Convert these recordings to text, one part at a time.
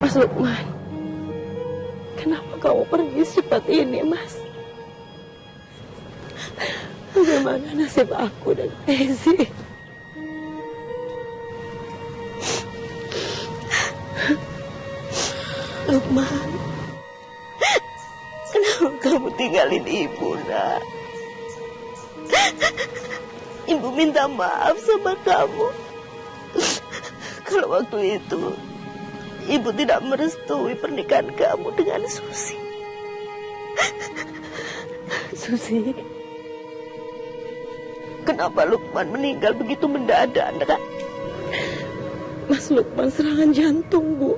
Mas Lukman, kenapa kamu pergi secepat ini, Mas? Bagaimana nasib aku dan Ezi? Lukman, kenapa kamu tinggalin ibu, nak? Ibu minta maaf sama kamu. Kalau waktu itu ibu tidak merestui pernikahan kamu dengan Susi. Susi, kenapa Lukman meninggal begitu mendadak, nak? Mas Lukman serangan jantung, Bu.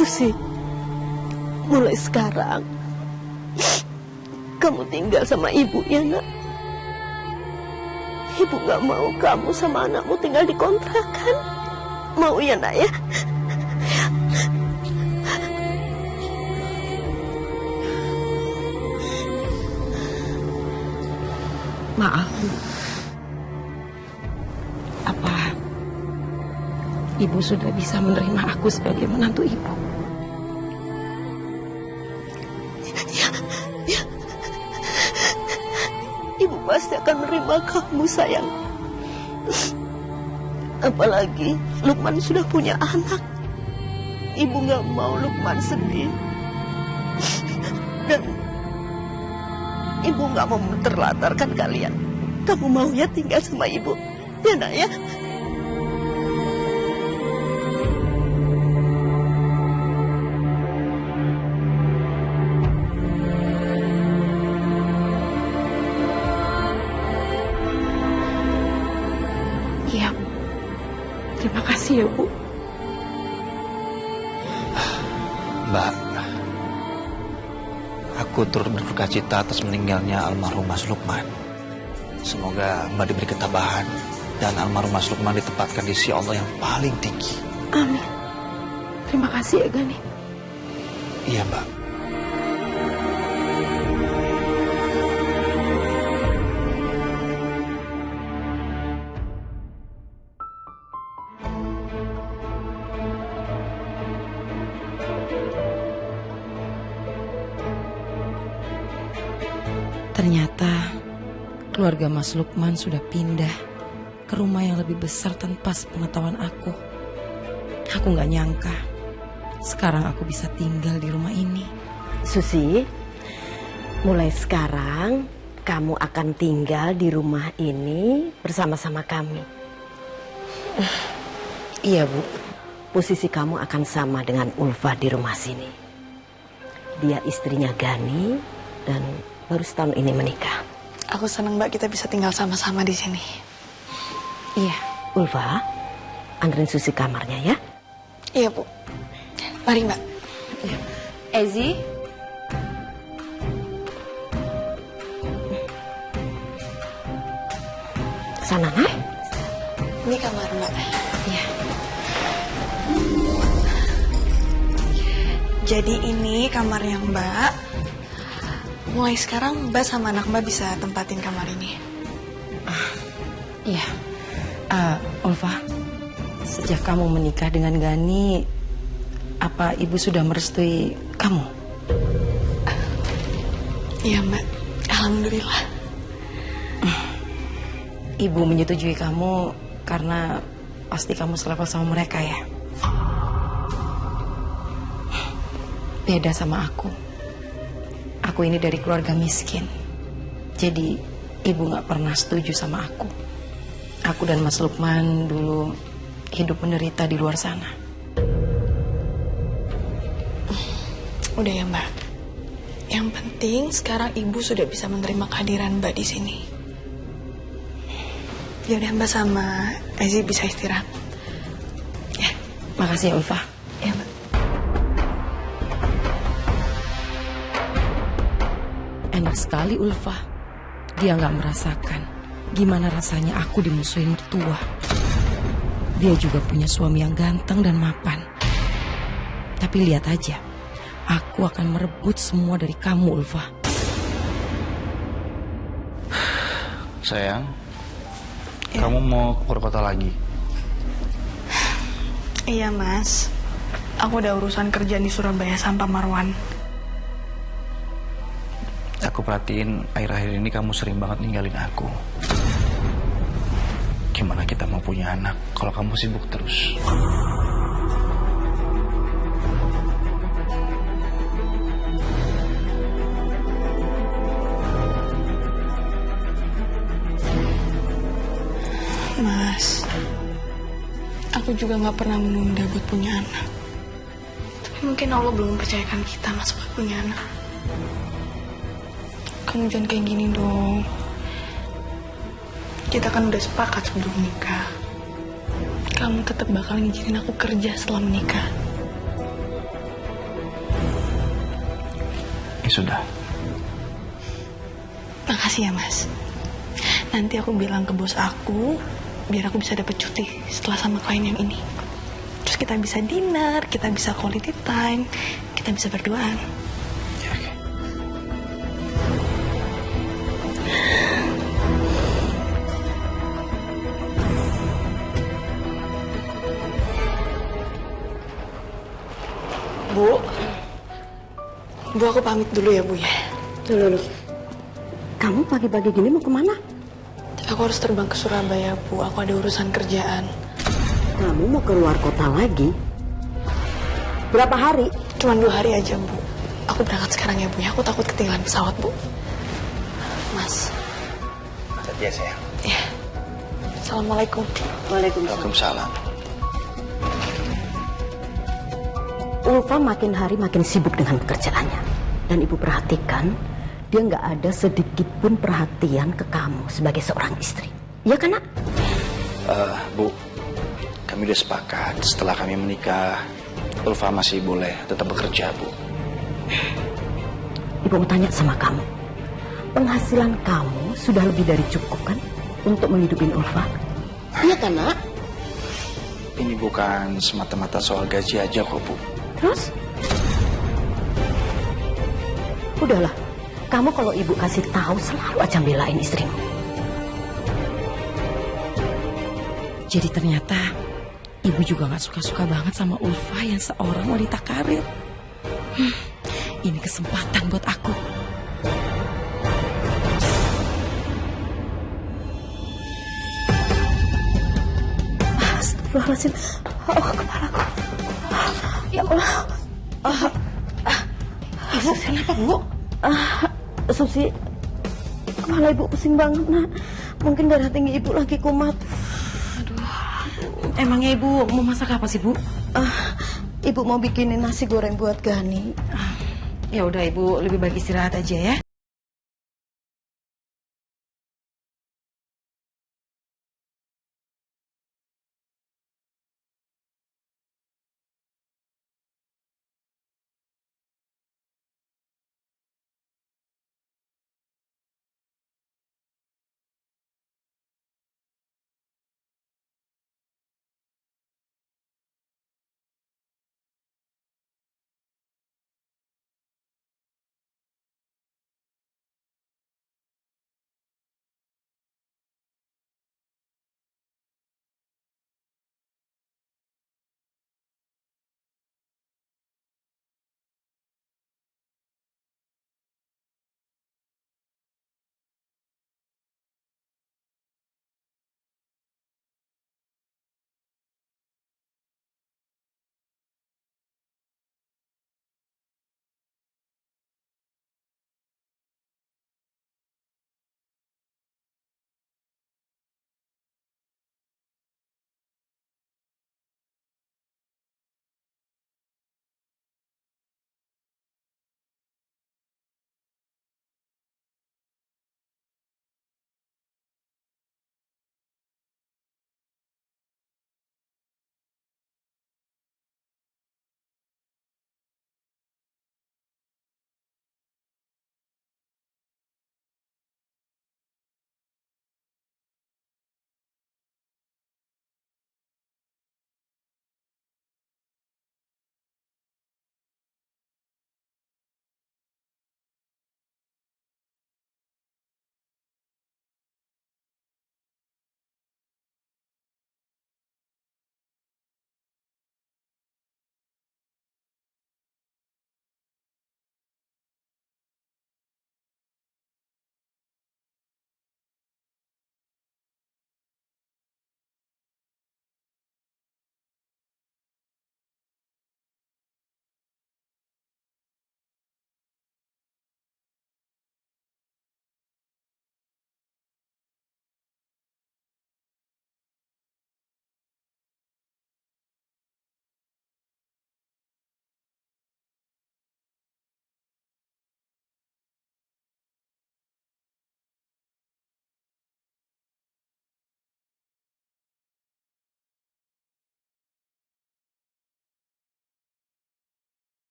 Susi, mulai sekarang kamu tinggal sama ibu ya, nak. Ibu gak mau kamu sama anakmu tinggal di kontrakan. Mau ya, nak, ya? Maaf, Bu. Apa ibu sudah bisa menerima aku sebagai menantu ibu? Ya. Ibu pasti akan menerima kamu, sayang. Apalagi Lukman sudah punya anak. Ibu gak mau Lukman sedih. Dan ibu gak mau terlantarkan kalian. Kamu mau ya tinggal sama ibu? Ya, nak, ya? Iya, Bu. Terima kasih ya, Bu. Mbak, aku turut berduka cita atas meninggalnya almarhum Mas Lukman. Semoga Mbak diberi ketabahan dan almarhum Mas Lukman ditempatkan di sisi Allah yang paling tinggi. Amin. Terima kasih ya, Gani. Iya, Mbak. Ternyata keluarga Mas Lukman sudah pindah ke rumah yang lebih besar tanpa sepengetahuan aku. Aku gak nyangka sekarang aku bisa tinggal di rumah ini. Susi, mulai sekarang kamu akan tinggal di rumah ini bersama-sama kami. Iya, Bu. Posisi kamu akan sama dengan Ulfa di rumah sini. Dia istrinya Gani dan baru setahun ini menikah. Aku senang, Mbak, kita bisa tinggal sama-sama di sini. Iya. Ulfa, anterin Susi kamarnya ya. Iya, Bu. Mari, Mbak. Ya. Ezi. Sana, nak. Ini kamar, Mbak. Iya. Jadi ini kamarnya Mbak. Mulai sekarang Mbak sama anak Mbak bisa tempatin kamar ini. Iya. Ulfa, sejak kamu menikah dengan Gani, apa ibu sudah merestui kamu? Iya, Mbak. Alhamdulillah. Ibu menyetujui kamu karena pasti kamu selevel sama mereka ya. Beda sama aku. Aku ini dari keluarga miskin. Jadi ibu gak pernah setuju sama aku. Aku dan Mas Lukman dulu hidup menderita di luar sana. Udah ya, Mbak. Yang penting sekarang ibu sudah bisa menerima kehadiran Mbak di sini. Ya udah, Mbak sama Ezi bisa istirahat. Ya. Makasih ya, Ulfa. Ya, Mbak. Enak sekali Ulfa. Dia gak merasakan gimana rasanya aku dimusuhin mertua. Dia juga punya suami yang ganteng dan mapan. Tapi lihat aja, aku akan merebut semua dari kamu, Ulfa. Sayang, kamu mau keluar kota lagi? Iya mas, aku udah urusan kerjaan di Surabaya sama Pak Marwan. Aku perhatiin akhir-akhir ini kamu sering banget ninggalin aku. Gimana kita mau punya anak kalau kamu sibuk terus? Mas, aku juga gak pernah menunda buat punya anak. Tapi mungkin Allah belum mempercayakan kita mas buat punya anak. Kamu jangan kayak gini dong. Kita kan udah sepakat sebelum nikah. Kamu tetap bakal ngizinin aku kerja setelah menikah. Ya sudah. Makasih ya mas. Nanti aku bilang ke bos aku, biar aku bisa dapet cuti setelah sama klien yang ini. Terus kita bisa dinner, kita bisa quality time, kita bisa berduaan. Ya, oke. Bu aku pamit dulu ya Bu ya. Dulu. Kamu pagi-pagi gini mau kemana? Aku harus terbang ke Surabaya Bu, aku ada urusan kerjaan. Kamu mau keluar kota lagi? Berapa hari? Cuman 2 hari aja Bu. Aku berangkat sekarang ya Bu ya, aku takut ketinggalan pesawat Bu. Mas. Hati-hati ya sayang. Ya. Assalamualaikum. Waalaikumsalam. Ulfa makin hari makin sibuk dengan pekerjaannya. Dan ibu perhatikan, dia nggak ada sedikit pun perhatian ke kamu sebagai seorang istri. Iya kan, Nak? Bu, kami udah sepakat setelah kami menikah, Ulfa masih boleh tetap bekerja, Bu. Ibu mau tanya sama kamu. Penghasilan kamu sudah lebih dari cukup kan untuk menghidupi Ulfa? Iya kan, Nak? Ini bukan semata-mata soal gaji aja kok, Bu. Terus? Udahlah, kamu kalau ibu kasih tahu selalu aja belain istrimu. Jadi ternyata ibu juga gak suka-suka banget sama Ulfa yang seorang wanita karir. Ini kesempatan buat aku. Astagfirullahaladzim. Oh, kepalaku. Ya Allah. Ibu, kenapa Bu? Susi, kepala ibu pusing banget, Nak. Mungkin darah tinggi ibu lagi kumat. Emangnya ibu mau masak apa sih Bu? Ibu mau bikinin nasi goreng buat Gani. Ya udah ibu lebih baik istirahat aja ya.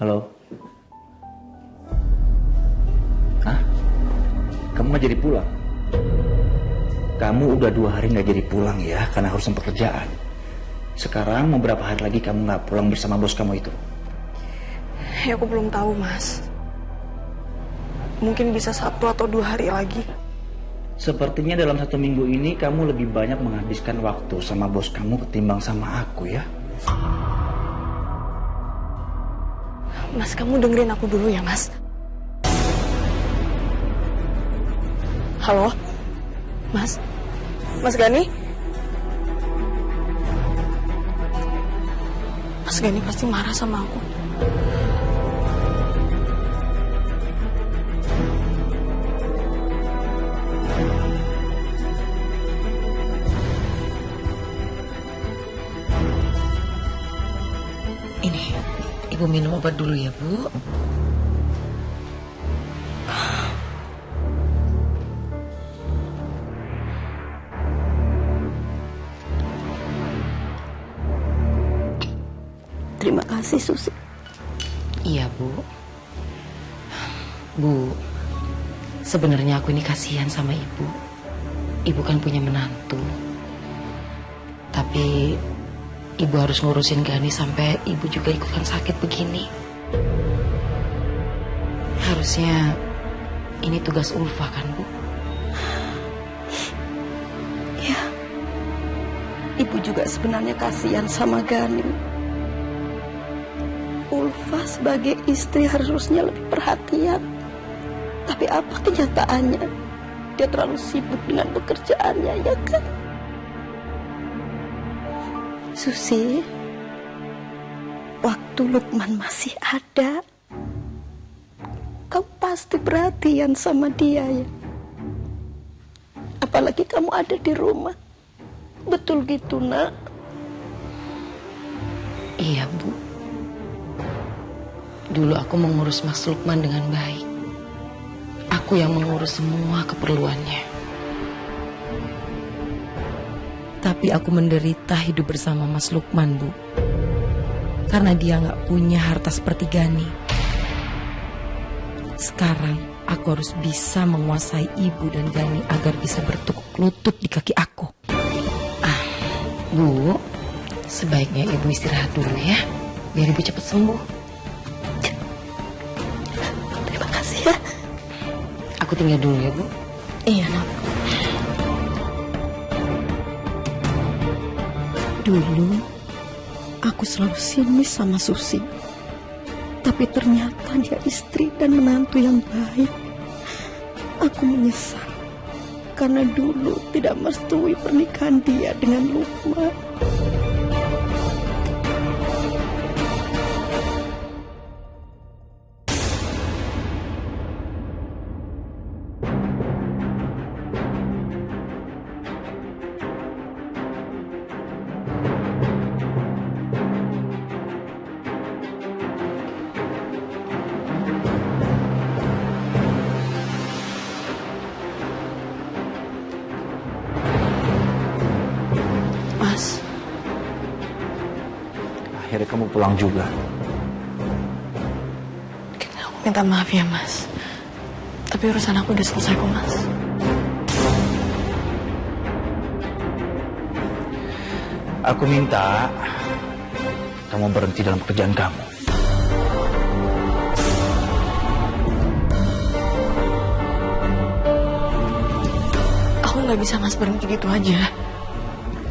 Halo? Hah? Kamu nggak jadi pulang? Kamu udah 2 hari nggak jadi pulang ya, karena urusan pekerjaan. Sekarang mau berapa hari lagi kamu nggak pulang bersama bos kamu itu? Ya aku belum tahu, Mas. Mungkin bisa 1 atau 2 hari lagi. Sepertinya dalam 1 minggu ini kamu lebih banyak menghabiskan waktu sama bos kamu ketimbang sama aku ya. Mas, kamu dengerin aku dulu ya, Mas. Halo? Mas? Mas Gani? Mas Gani pasti marah sama aku. Ini, Ibu minum obat dulu ya, Bu. Terima kasih, Susi. Iya, Bu. Bu, sebenarnya aku ini kasihan sama Ibu. Ibu kan punya menantu. Tapi Ibu harus ngurusin Gani sampai Ibu juga ikutan sakit begini. Harusnya ini tugas Ulfa kan, Bu? Ya, Ibu juga sebenarnya kasihan sama Gani. Ulfa sebagai istri harusnya lebih perhatian. Tapi apa kenyataannya? Dia terlalu sibuk dengan pekerjaannya, ya kan? Susi, waktu Lukman masih ada, kamu pasti perhatian sama dia ya. Apalagi kamu ada di rumah. Betul gitu, Nak? Iya, Bu. Dulu aku mengurus Mas Lukman dengan baik. Aku yang mengurus semua keperluannya. Tapi aku menderita hidup bersama Mas Lukman, Bu. Karena dia gak punya harta seperti Gani. Sekarang aku harus bisa menguasai Ibu dan Gani agar bisa bertukuk lutut di kaki aku. Bu, sebaiknya Ibu istirahat dulu ya, biar Ibu cepat sembuh. Terima kasih ya. Aku tinggal dulu ya, Bu. Iya, Nak. Dulu aku selalu sinis sama Susi. Tapi ternyata dia istri dan menantu yang baik. Aku menyesal karena dulu tidak merestui pernikahan dia dengan Lukman. Mas, Akhirnya kamu pulang juga. aku minta maaf ya, Mas. Tapi urusan aku udah selesai kok, Mas. Aku minta kamu berhenti dalam pekerjaan kamu. Aku nggak bisa, Mas, berhenti gitu aja.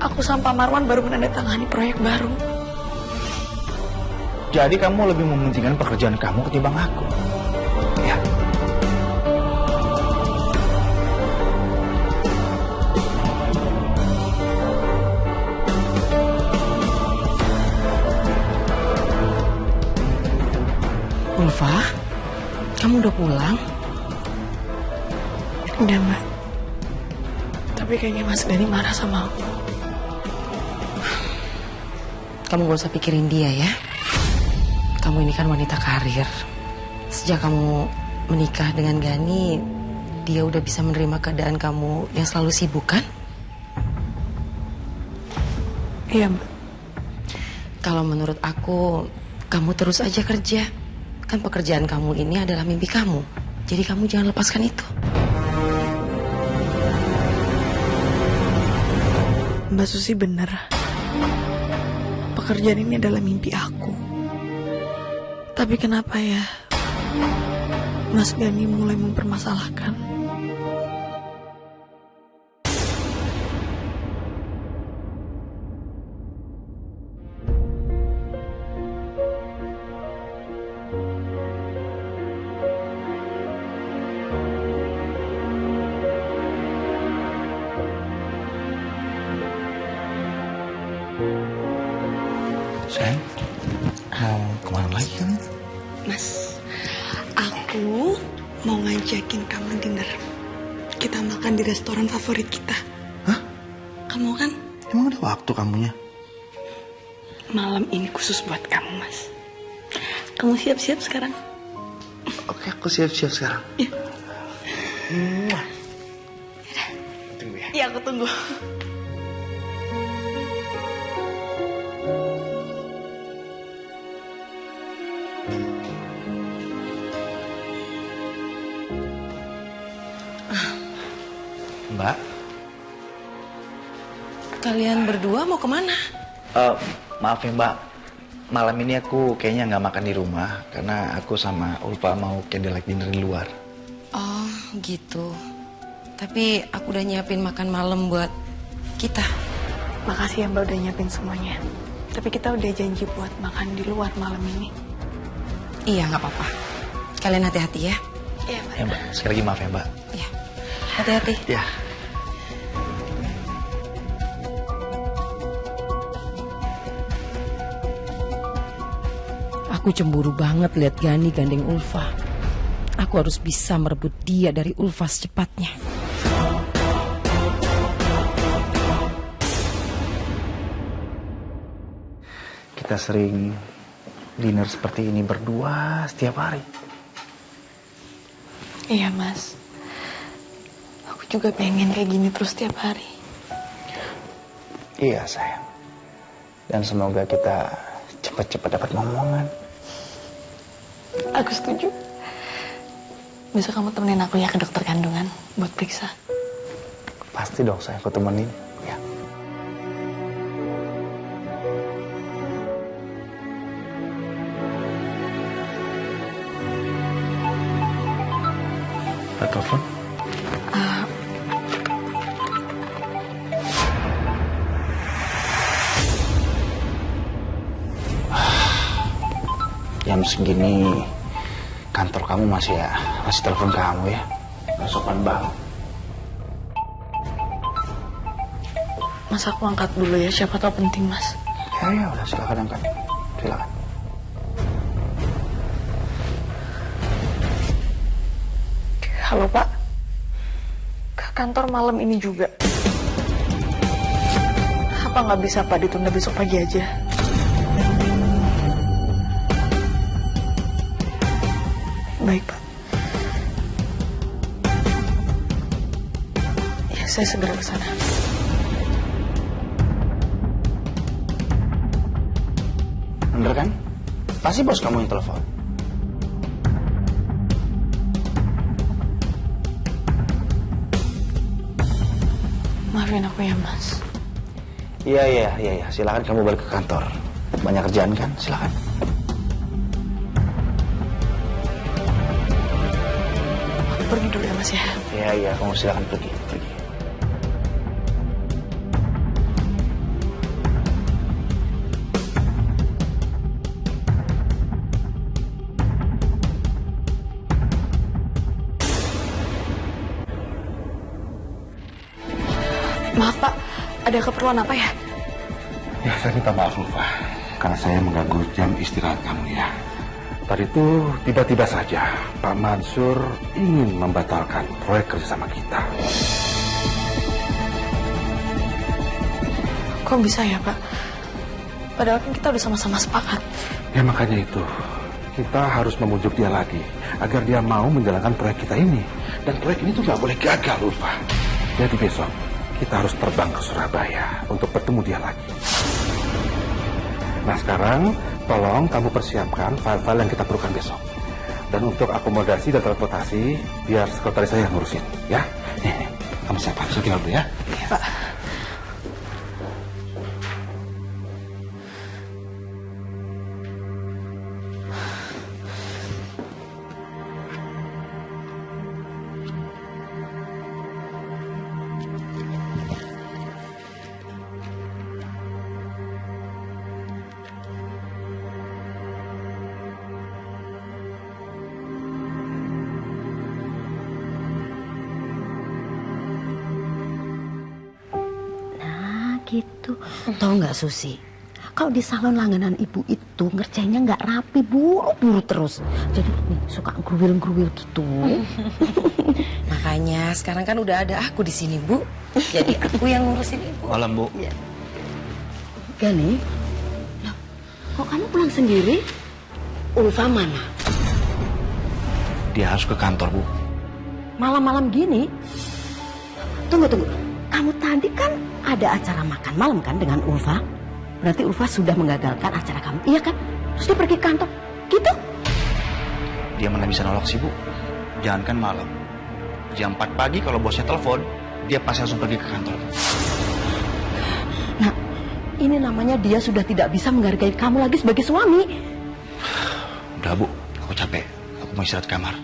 Aku sama Pak Marwan baru menandatangani proyek baru. Jadi kamu lebih mementingkan pekerjaan kamu ketimbang aku. Ya. Ulfa, kamu udah pulang? Udah, Mbak. Tapi kayaknya Mas Gani marah sama aku. Kamu gak usah pikirin dia ya. Kamu ini kan wanita karir. Sejak kamu menikah dengan Gani, dia udah bisa menerima keadaan kamu yang selalu sibuk kan? Iya, Mbak. Kalau menurut aku, kamu terus aja kerja. Kan pekerjaan kamu ini adalah mimpi kamu. Jadi kamu jangan lepaskan itu. Mbak Susi bener. Pekerjaan ini adalah mimpi aku. Tapi kenapa ya Mas Gani mulai mempermasalahkan? Sayang, mau kemana lagi kan? Mas, aku mau ngajakin kamu dinner. Kita makan di restoran favorit kita. Hah? Kamu kan? Emang ada waktu kamunya? Malam ini khusus buat kamu, Mas. Kamu siap-siap sekarang? Oke, aku siap-siap sekarang. Iya. Tunggu ya. Iya, aku tunggu. Mbak, Kalian berdua mau kemana? maaf ya Mbak. Malam ini aku kayaknya nggak makan di rumah karena aku sama Ulfa mau candlelight dinner di luar. Oh gitu. Tapi aku udah nyiapin makan malam buat kita. Makasih ya Mbak udah nyiapin semuanya. Tapi kita udah janji buat makan di luar malam ini. Iya nggak apa-apa. Kalian hati-hati ya. Iya, Mbak. Ya Mbak, sekali lagi maaf ya Mbak. Iya. Hati-hati. Ya. Aku cemburu banget lihat Gani gandeng Ulfa. Aku harus bisa merebut dia dari Ulfa secepatnya. Kita sering dinner seperti ini berdua setiap hari. Iya, Mas. Aku juga pengen kayak gini terus tiap hari. Iya sayang. Dan semoga kita cepat-cepat dapat momongan. Aku setuju. Bisa kamu temenin aku ya ke dokter kandungan buat periksa. Pasti dong sayang, aku temenin. Ya. Ada telepon? Jam segini kantor kamu masih telepon kamu ya? Nggak sopan banget. Mas aku angkat dulu ya, siapa tahu penting Mas. Ya udah silakan angkat. Silakan. Halo Pak, ke kantor malam ini juga. Apa nggak bisa Pak ditunda besok pagi aja? Baik Pak. Ya saya segera ke sana. Bener kan? Pasti bos kamu yang telepon. Maafin aku ya Mas. Iya. Silakan kamu balik ke kantor. Banyak kerjaan kan? Silakan. Aku pergi dulu ya Mas ya. Iya, kamu silakan pergi. Maaf Pak, ada keperluan apa ya? Ya, saya minta maaf Ulfa, karena saya mengganggu jam istirahat kamu ya. Tadi itu tiba-tiba saja Pak Mansur ingin membatalkan proyek kerjasama kita. Kok bisa ya Pak? Padahal kan kita udah sama-sama sepakat. Ya makanya itu, kita harus membujuk dia lagi agar dia mau menjalankan proyek kita ini. Dan proyek ini tuh gak boleh gagal Ulfa. Jadi besok kita harus terbang ke Surabaya untuk bertemu dia lagi. Nah sekarang tolong kamu persiapkan file-file yang kita perlukan besok. Dan untuk akomodasi dan transportasi, biar sekretaris saya yang ngurusin, ya. Nih, kamu siapa? Saya tinggal dulu ya. Pak. Gitu. Tahu nggak Susi? Kalau di salon langganan ibu itu ngerjainnya nggak rapi, buru-buru terus. Jadi nih, suka gruwil-gruwil gitu. Makanya sekarang kan udah ada aku di sini, Bu. Jadi aku yang ngurusin ibu. Malam, Bu. Ya. Gani, loh, kok kamu pulang sendiri? Ulfa mana? Dia harus ke kantor, Bu. Malam-malam gini? Tunggu. Kamu tadi kan ada acara makan malam kan dengan Ulfa? Berarti Ulfa sudah mengagalkan acara kamu, iya kan? Terus dia pergi ke kantor, gitu? Dia mana bisa nolak sih, Bu? Jangankan malam. Jam 4 pagi kalau bosnya telepon, dia pasti langsung pergi ke kantor. Nah, ini namanya dia sudah tidak bisa menghargai kamu lagi sebagai suami. Udah, Bu. Aku capek. Aku mau istirahat di kamar.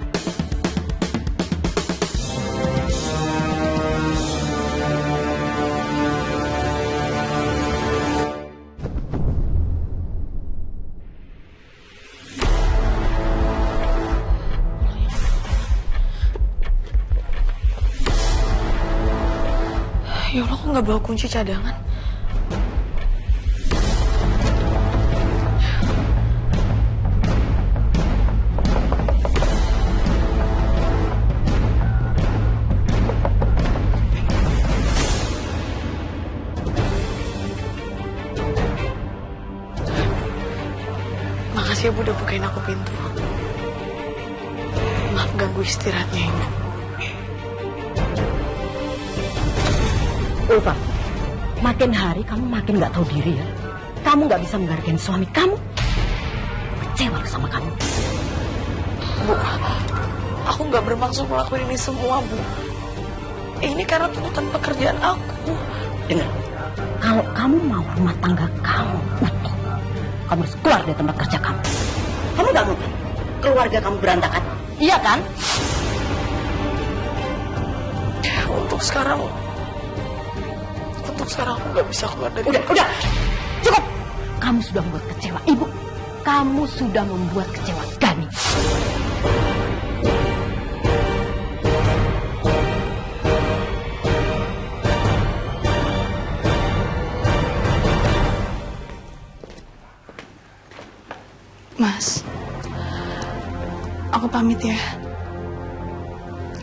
Ya Allah, kok nggak bawa kunci cadangan? Makasih ya Bu udah bukain aku pintu. Maaf ganggu istirahatnya Ibu. Ulfa, makin hari kamu makin nggak tahu diri ya. Kamu nggak bisa menghargai suami kamu. Kecewa sama kamu. Bu, aku nggak bermaksud melakukan ini semua, Bu. Ini karena tuntutan pekerjaan aku. Dengar, kalau kamu mau rumah tangga kamu utuh, kamu harus keluar dari tempat kerja kamu. Kamu nggak mungkin keluarga kamu berantakan, iya kan? Untuk sekarang aku nggak bisa keluar dari. Udah, cukup. Kamu sudah membuat kecewa ibu. Kamu sudah membuat kecewa Gani. Mas, aku pamit ya.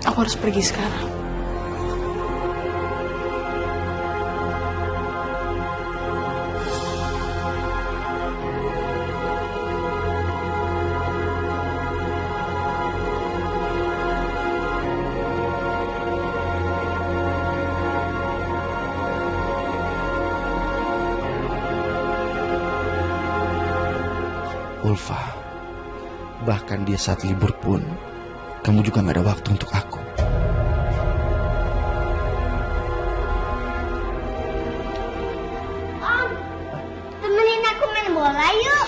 Aku harus pergi sekarang. Ulfa, bahkan dia saat libur pun, kamu juga gak ada waktu untuk aku. Om, temenin aku main bola yuk.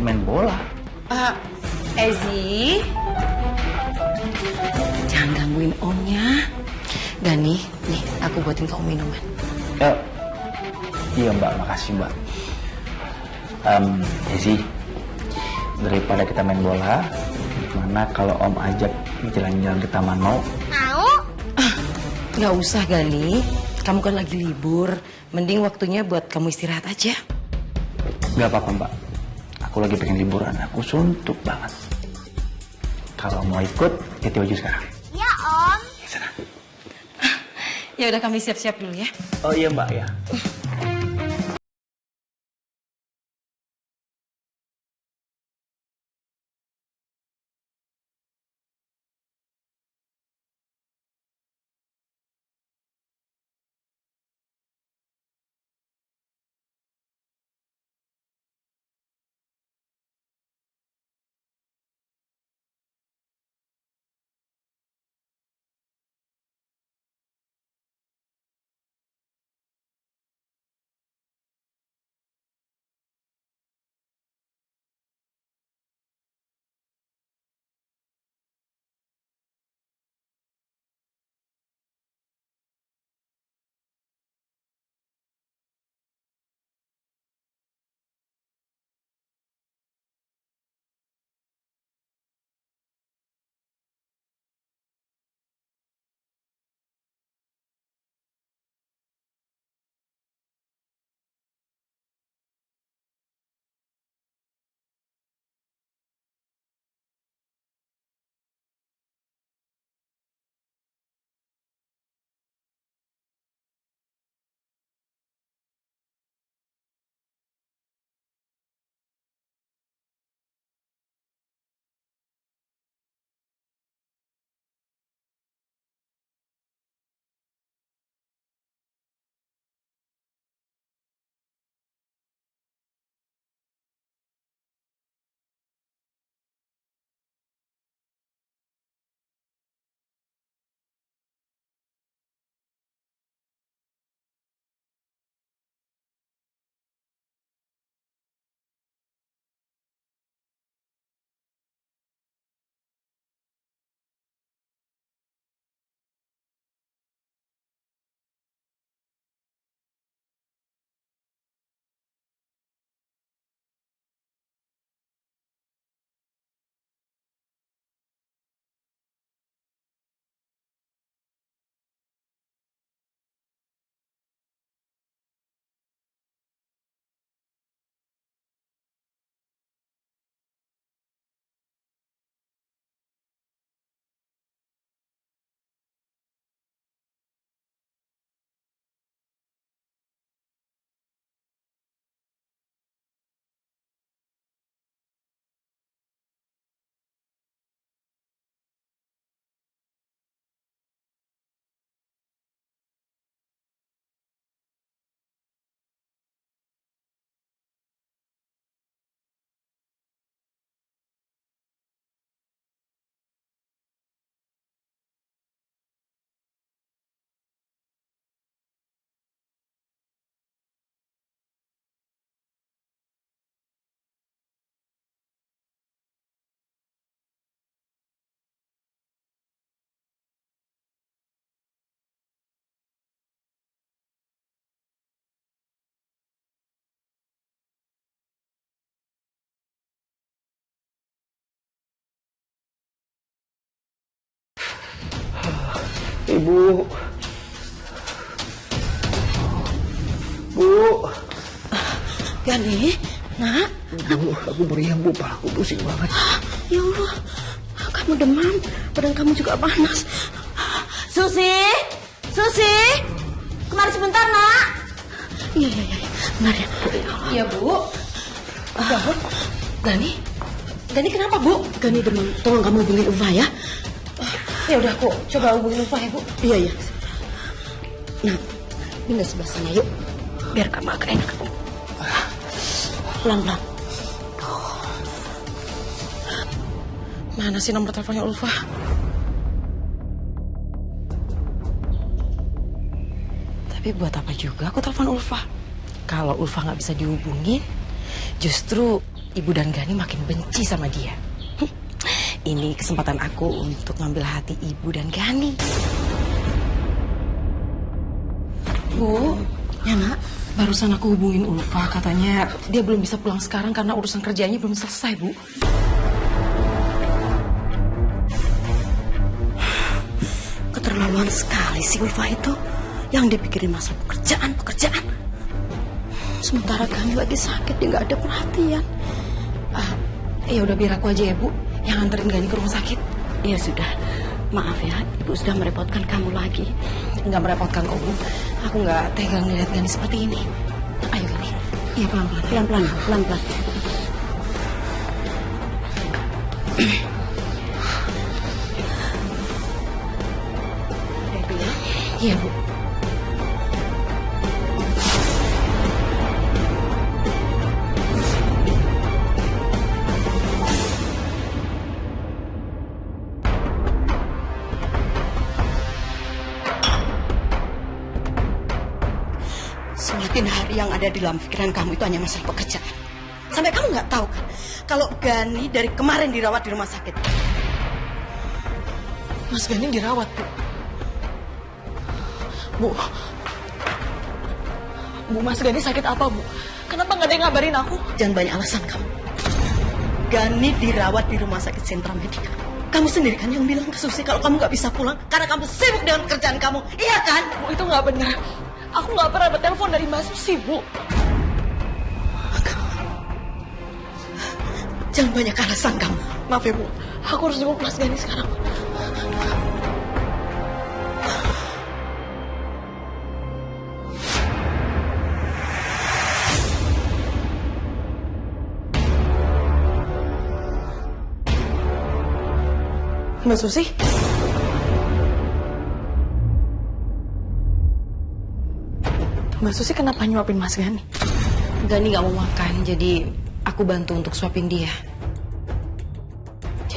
Main bola? Ezi, jangan gangguin omnya. Gani, nih aku buatin kamu minuman. Iya Mbak, makasih Mbak. Ezi, daripada kita main bola, gimana kalau Om ajak jalan-jalan ke taman mau? Mau? Nggak usah Gali, kamu kan lagi libur. Mending waktunya buat kamu istirahat aja. Gak apa-apa Mbak, aku lagi pengen liburan, aku suntuk banget. Kalau mau ikut, ganti baju sekarang. Ya Om. Ya sana. Ya udah kami siap-siap dulu ya. Oh iya Mbak ya. Ibu. Bu. Gani, nak. Bu, aku meriang bu, aku pusing banget. Ya Allah, kamu demam, badan kamu juga panas. Susi, kemari sebentar nak. Iya, benar ya. Iya, Bu. Ya, Bu. Gani kenapa, Bu? Gani demam, tolong kamu hubungi Ulfa ya. Ya udah, aku coba hubungin Ulfa ya, Bu. Iya. Nah, pindah sebelah sana yuk, biar kamu agak enak. Pelan-pelan. Mana sih nomor teleponnya Ulfa? Tapi buat apa juga aku telepon Ulfa? Kalau Ulfa nggak bisa dihubungin, justru Ibu dan Gani makin benci sama dia. Ini kesempatan aku untuk ngambil hati Ibu dan Gani. Bu, Ya nak, barusan aku hubungin Ulfa, katanya dia belum bisa pulang sekarang karena urusan kerjanya belum selesai, Bu. keterlaluan sekali si Ulfa itu. Yang dipikirin masalah pekerjaan. Sementara Gani lagi sakit, dia nggak ada perhatian. Ya udah biar aku aja ya, Bu, yang anterin Gani ke rumah sakit. Ya sudah, maaf ya, Ibu sudah merepotkan kamu lagi. Nggak merepotkan kok, Bu. Aku nggak tega ngeliat Gani seperti ini. Ayo, Gani. Iya, pelan-pelan. Pelan-pelan. Iya, Bu. Semakin hari yang ada di dalam pikiran kamu itu hanya masalah pekerjaan. Sampai kamu nggak tahu kan, kalau Gani dari kemarin dirawat di rumah sakit. Mas Gani dirawat, Bu. Bu, Mas Gani sakit apa, Bu? Kenapa nggak ada yang ngabarin aku? Jangan banyak alasan kamu. Gani dirawat di rumah sakit Sentra Medika. Kamu sendiri kan yang bilang ke Susi kalau kamu nggak bisa pulang karena kamu sibuk dengan kerjaan kamu, iya kan? Bu, itu nggak benar. Aku nggak pernah dapat telepon dari Mbak Susi, Bu. Jangan banyak alasan kamu. Maaf ya, Bu. Aku harus jemput Mas Gani sekarang. Mbak Susi? Mbak Susi kenapa nyuapin Mas Gani? Gani nggak mau makan, jadi aku bantu untuk suapin dia.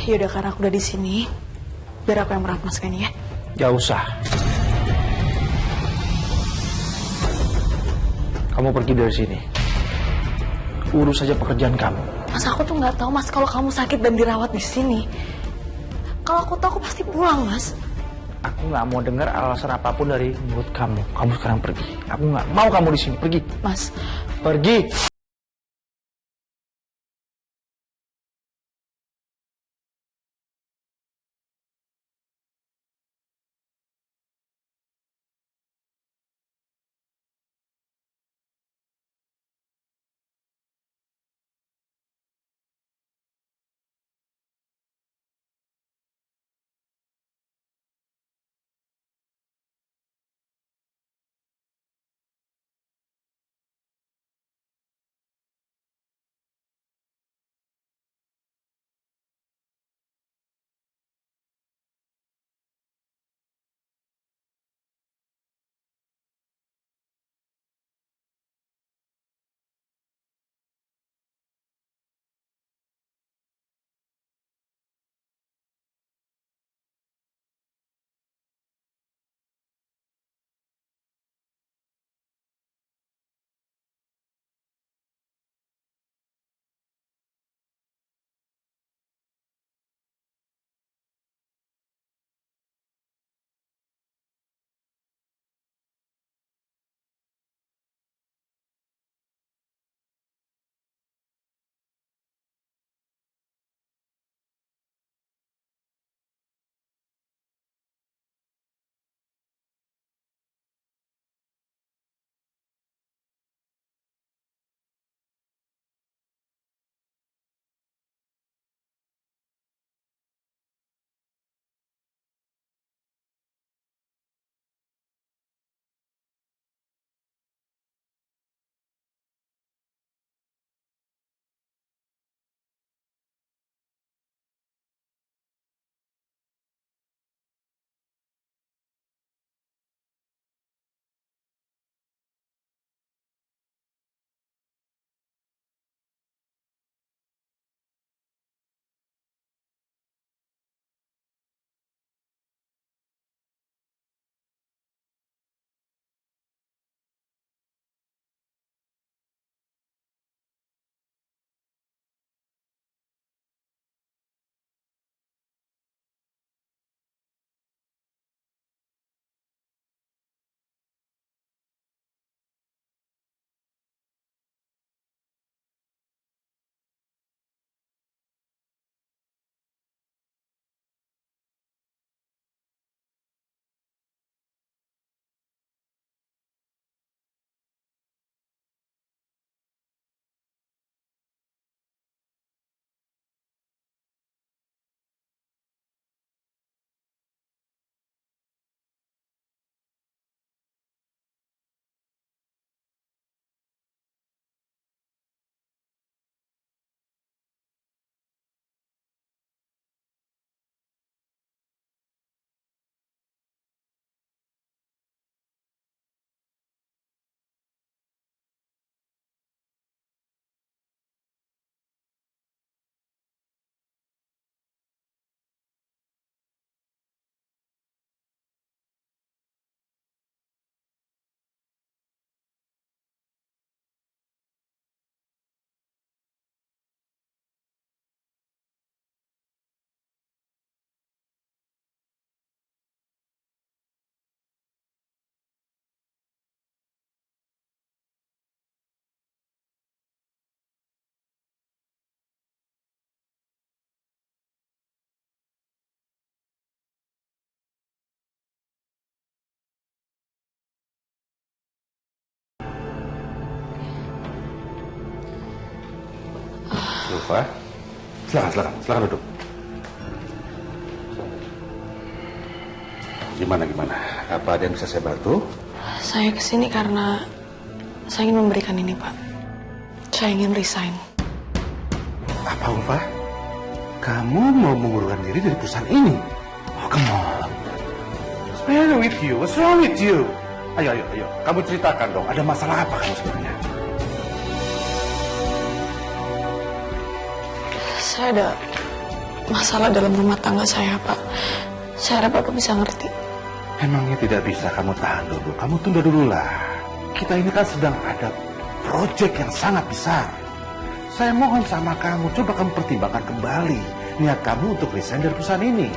Ya udah, karena aku udah di sini, biar aku yang merawat Mas Gani ya. Gak usah. Kamu pergi dari sini. Urus saja pekerjaan kamu. Mas, aku tuh nggak tahu, Mas, kalau kamu sakit dan dirawat di sini. Kalau aku tahu, aku pasti pulang, Mas. Aku nggak mau dengar alasan apapun dari mulut kamu. Kamu sekarang pergi. Aku nggak mau kamu di sini. Pergi. Mas, Pergi. Lupa. Silakan duduk. Gimana? Apa ada yang bisa saya bantu? Saya kesini karena saya ingin memberikan ini, Pak. Saya ingin resign. Apa, Ulfa? Kamu mau mengundurkan diri dari perusahaan ini? Oh, come on. What's the matter with you? What's wrong with you? Ayo. Kamu ceritakan dong, ada masalah apa kamu sebenarnya? Saya ada masalah dalam rumah tangga saya, Pak. Saya harap Bapak bisa ngerti. Emangnya tidak bisa kamu tahan dulu? Kamu tunda dulu lah. Kita ini kan sedang ada proyek yang sangat besar. Saya mohon sama kamu, coba kamu pertimbangkan kembali niat kamu untuk resign dari perusahaan ini.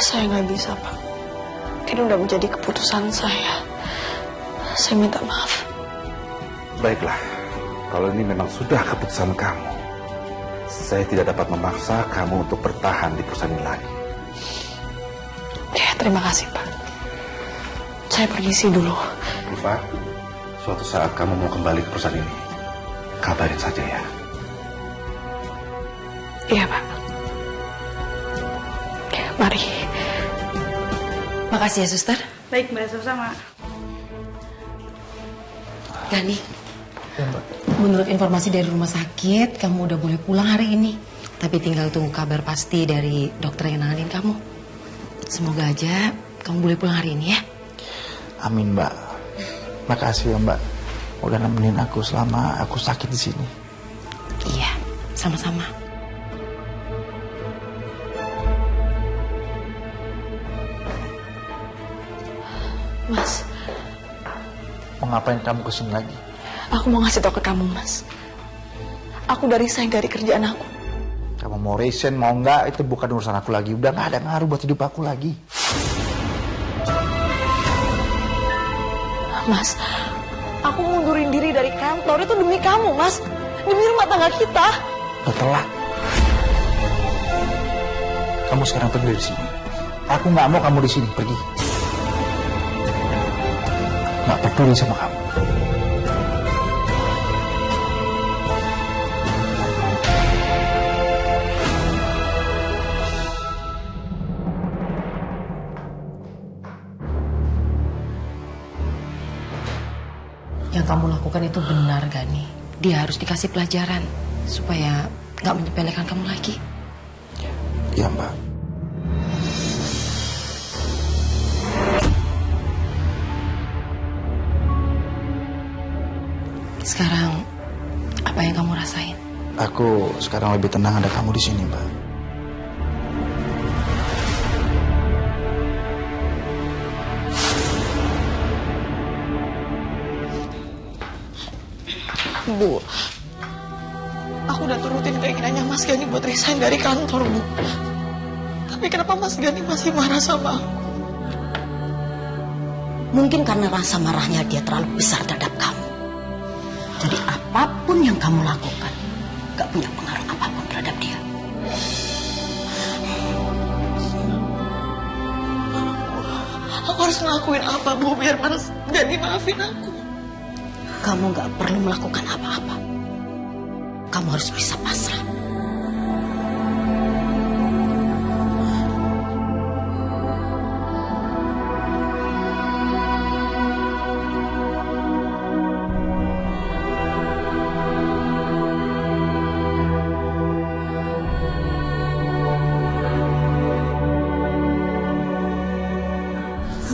Saya nggak bisa, Pak. Ini udah menjadi keputusan saya. Saya minta maaf. Baiklah, kalau ini memang sudah keputusan kamu, saya tidak dapat memaksa kamu untuk bertahan di perusahaan ini lagi. Ya, terima kasih, Pak. Saya permisi dulu. Ulfa, suatu saat kamu mau kembali ke perusahaan ini, kabarin saja ya. Iya, Pak. Mari. Makasih ya, Suster. Baik, Mbak, sama-sama. Gani, menurut informasi dari rumah sakit, kamu udah boleh pulang hari ini. Tapi tinggal tunggu kabar pasti dari dokter yang nanganin kamu. Semoga aja kamu boleh pulang hari ini ya. Amin, Mbak. Makasih ya, Mbak. Udah nemenin aku selama aku sakit di sini. Iya, sama-sama. Mas, Mau ngapain kamu kesini lagi? aku mau ngasih tau ke kamu, Mas. Aku udah resign dari kerjaan aku. Kamu mau resign, mau enggak, itu bukan urusan aku lagi. Udah gak ada ngaruh buat hidup aku lagi. Mas, aku mundurin diri dari kantor itu demi kamu, Mas. Demi rumah tangga kita. Udah telat. Kamu sekarang pergi dari sini. Aku nggak mau kamu di sini, pergi. Nggak peduli sama kamu. Yang kamu lakukan itu benar, Gani. Dia harus dikasih pelajaran supaya nggak menyepelekan kamu lagi. Iya, Mbak. Sekarang apa yang kamu rasain? Aku sekarang lebih tenang ada kamu di sini, Mbak. Bu, aku udah turutin keinginannya Mas Gani buat resign dari kantor, Bu. Tapi kenapa Mas Gani masih marah sama aku? Mungkin karena rasa marahnya dia terlalu besar terhadap kamu. Jadi apapun yang kamu lakukan, gak punya pengaruh apapun terhadap dia. Aku harus ngelakuin apa, Bu, biar Mas Gani maafin aku? Kamu gak perlu melakukan apa-apa. Kamu harus bisa pasrah.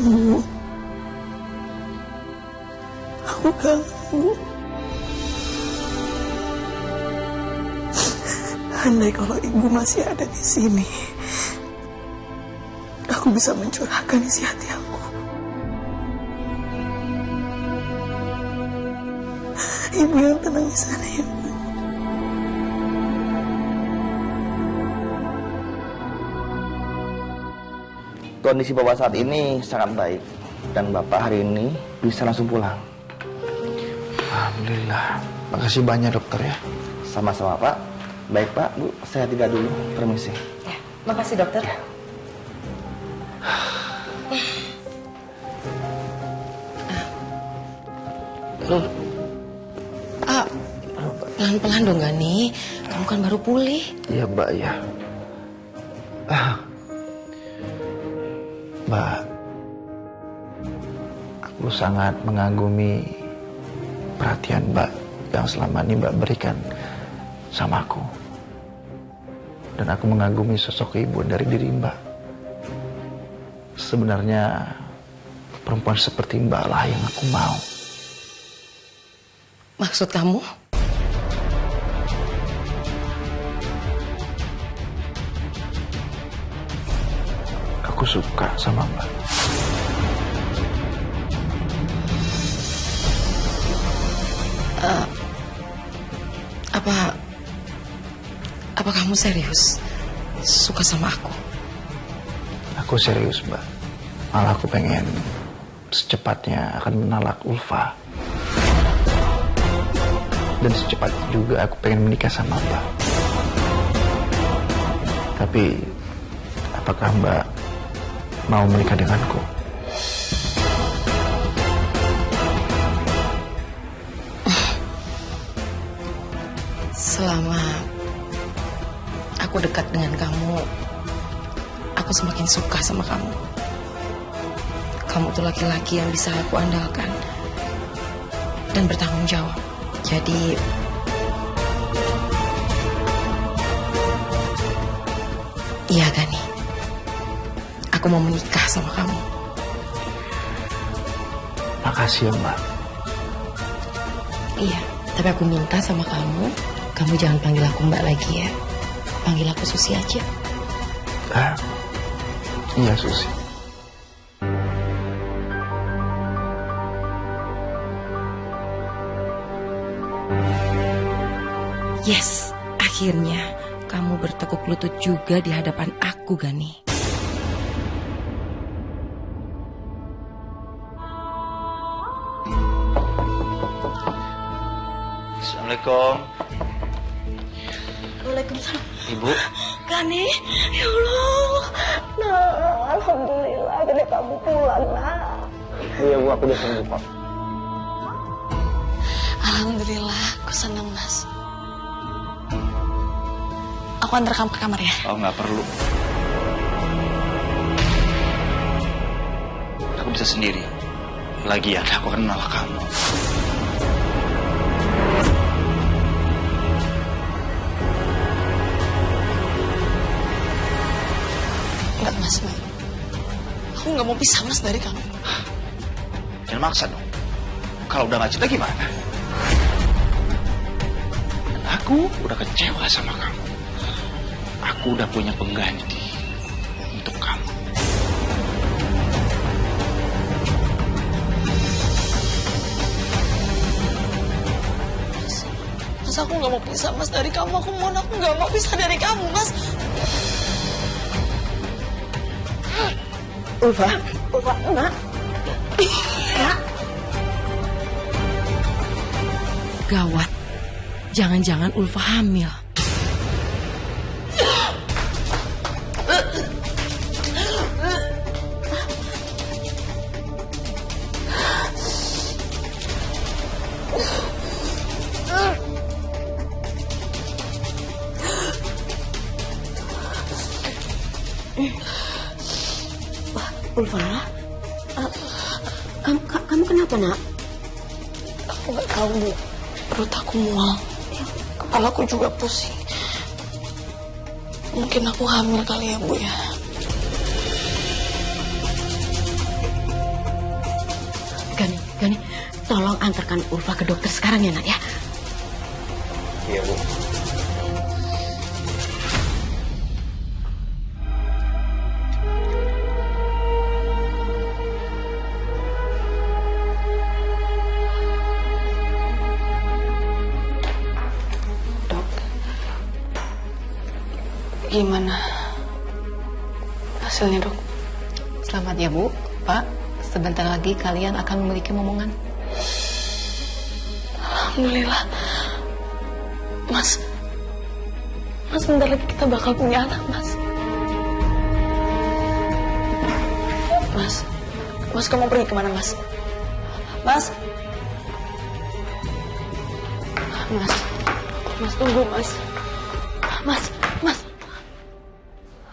Bu, aku kangen, Bu. Andai kalau ibu masih ada di sini, aku bisa mencurahkan isi hati aku. Ibu yang tenang di sana ya, Bu. Kondisi Bapak saat ini sangat baik. Dan Bapak hari ini bisa langsung pulang. Alhamdulillah. Makasih banyak, dokter ya. Sama-sama, Pak. Baik, Pak. Bu, saya tinggal dulu. Permisi. Ya, makasih dokter. Pelan-pelan dong, Gani. Kamu kan baru pulih. Iya Mbak ya. Mbak, aku sangat mengagumi perhatian Mbak yang selama ini Mbak berikan sama aku. Dan aku mengagumi sosok ibu dari diri Mbak. Sebenarnya perempuan seperti Mbak lah yang aku mau. Maksud kamu? Aku suka sama Mbak. Apa kamu serius suka sama aku? Aku serius Mbak. Malah aku pengen secepatnya akan menalak Ulfa. Dan secepatnya juga aku pengen menikah sama Mbak. Tapi apakah Mbak mau menikah denganku? Selama aku dekat dengan kamu, aku semakin suka sama kamu. Kamu tuh laki-laki yang bisa aku andalkan dan bertanggung jawab. Jadi iya Gani, aku mau menikah sama kamu. Makasih ya Mbak. Iya, tapi aku minta sama kamu jangan panggil aku Mbak lagi ya. Panggil aku Susi aja. Iya Susi. Yes, akhirnya kamu bertekuk lutut juga di hadapan aku, Gani. Assalamualaikum. Waalaikumsalam. Ibu. Gani, ya Allah. Nah, alhamdulillah akhirnya kamu pulang, nak. Iya Bu, aku udah sembuh kok. Alhamdulillah, aku senang Mas. Aku antar kamu ke kamar ya. Oh nggak perlu. Aku bisa sendiri. Lagian aku akan menolak kamu. Enggak Mas, aku nggak mau pisah Mas dari kamu. Jangan maksa dong. Kalau udah nggak cinta gimana? Dan aku udah kecewa sama kamu. Aku udah punya pengganti untuk kamu. Mas, aku nggak mau pisah Mas dari kamu. Aku nggak mau pisah dari kamu Mas. Ulfa, nak. Nak. Gawat, jangan-jangan Ulfa hamil. Ulfa, kamu kenapa, nak? Aku nggak tahu Bu. Perut aku mual. Kepala aku juga pusing. Mungkin aku hamil kali ya Bu ya. Gani, tolong antarkan Ulfa ke dokter sekarang ya, nak ya. Iya Bu. Gimana hasilnya dok? Selamat ya Bu, Pak. Sebentar lagi kalian akan memiliki momongan. Alhamdulillah. Mas, sebentar lagi kita bakal punya anak, Mas. Mas, kamu pergi kemana, Mas? Mas, tunggu, Mas. Mas.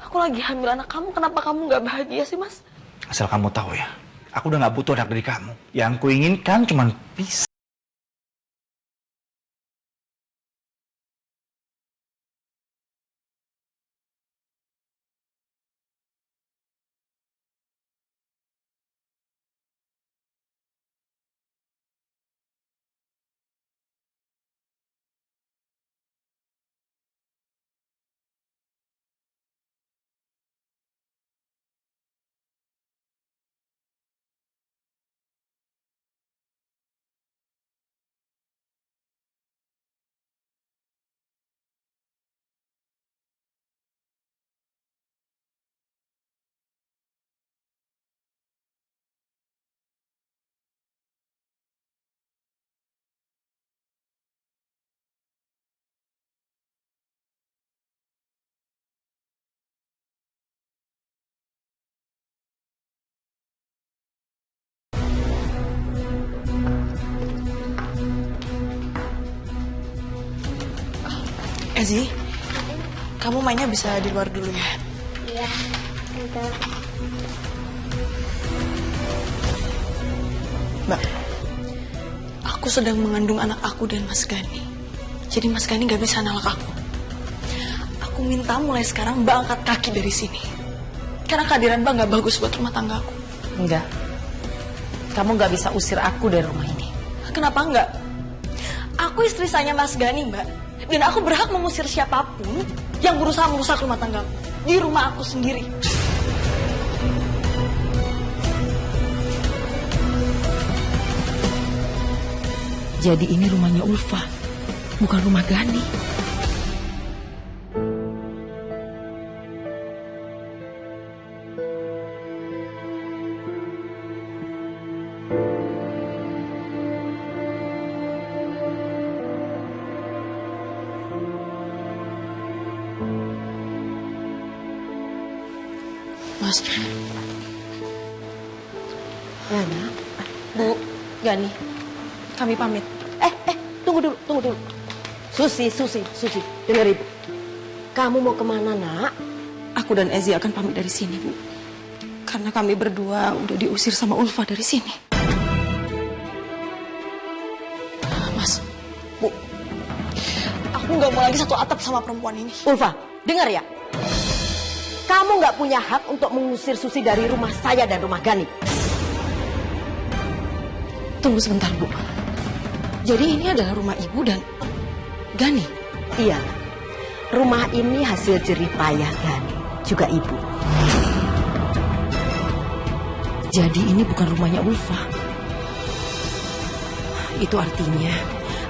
Aku lagi hamil anak kamu, kenapa kamu nggak bahagia sih, Mas? Asal kamu tahu ya, aku udah nggak butuh anak dari kamu. Yang kuinginkan cuma bisa. Ezi, kamu mainnya bisa di luar dulu ya? Iya, Tante. Mbak, aku sedang mengandung anak aku dan Mas Gani. Jadi Mas Gani gak bisa nolak aku. Aku minta mulai sekarang Mbak angkat kaki dari sini. Karena kehadiran Mbak gak bagus buat rumah tangga aku. Enggak. Kamu gak bisa usir aku dari rumah ini. Kenapa enggak? Aku istri sahnya Mas Gani, Mbak. Dan aku berhak mengusir siapapun yang berusaha merusak rumah tanggaku. Di rumah aku sendiri. Jadi ini rumahnya Ulfa, bukan rumah Gani. Mas, Mana? Bu, Gani, kami pamit. Tunggu dulu. Susi, dengar Ibu. Kamu mau kemana, Nak? Aku dan Ezi akan pamit dari sini, Bu. Karena kami berdua udah diusir sama Ulfa dari sini. Mas, Bu, aku nggak mau lagi satu atap sama perempuan ini. Ulfa, dengar ya. Kamu nggak punya hak untuk mengusir Susi dari rumah saya dan rumah Gani. Tunggu sebentar, Bu. Jadi ini adalah rumah Ibu dan Gani? Iya, rumah ini hasil jerih payah Gani, juga Ibu. Jadi ini bukan rumahnya Ulfa. Itu artinya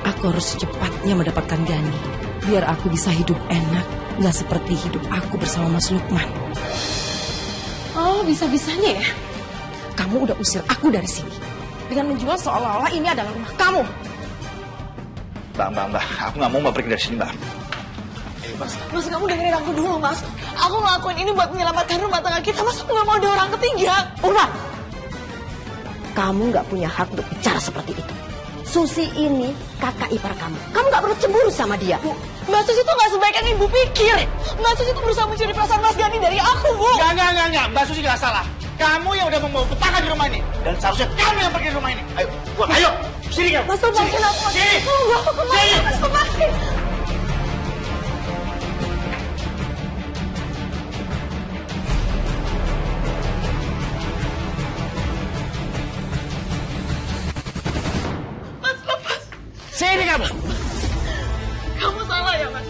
aku harus secepatnya mendapatkan Gani. Biar aku bisa hidup enak, nggak seperti hidup aku bersama Mas Lukman. Oh, bisa-bisanya ya? Kamu udah usir aku dari sini. Dengan menjual seolah-olah ini adalah rumah kamu. Mbak, aku nggak mau Mbak pergi dari sini, Mbak. Mas, kamu dengerin aku dulu, Mas. Aku ngelakuin ini buat menyelamatkan rumah tangga kita. Mas, aku nggak mau ada orang ketiga. Ulfa, kamu nggak punya hak untuk bicara seperti itu. Susi ini kakak ipar kamu. Kamu nggak perlu cemburu sama dia. Bu, Mbak Susi itu nggak sebaik yang Ibu pikir. Mbak Susi itu berusaha mencuri perasaan Mas Gani dari aku, Bu. Enggak. Mbak Susi nggak salah. Kamu yang udah membawa petaka di rumah ini. Dan seharusnya kamu yang pergi dari rumah ini. Ayo, buat, ayo. Sini kamu. Mas, lepasin aku, Mas. Sini. Enggak, aku kemana, Mas, lepasin. Mas, lepas. Sini kamu. Kamu salah ya, Mas.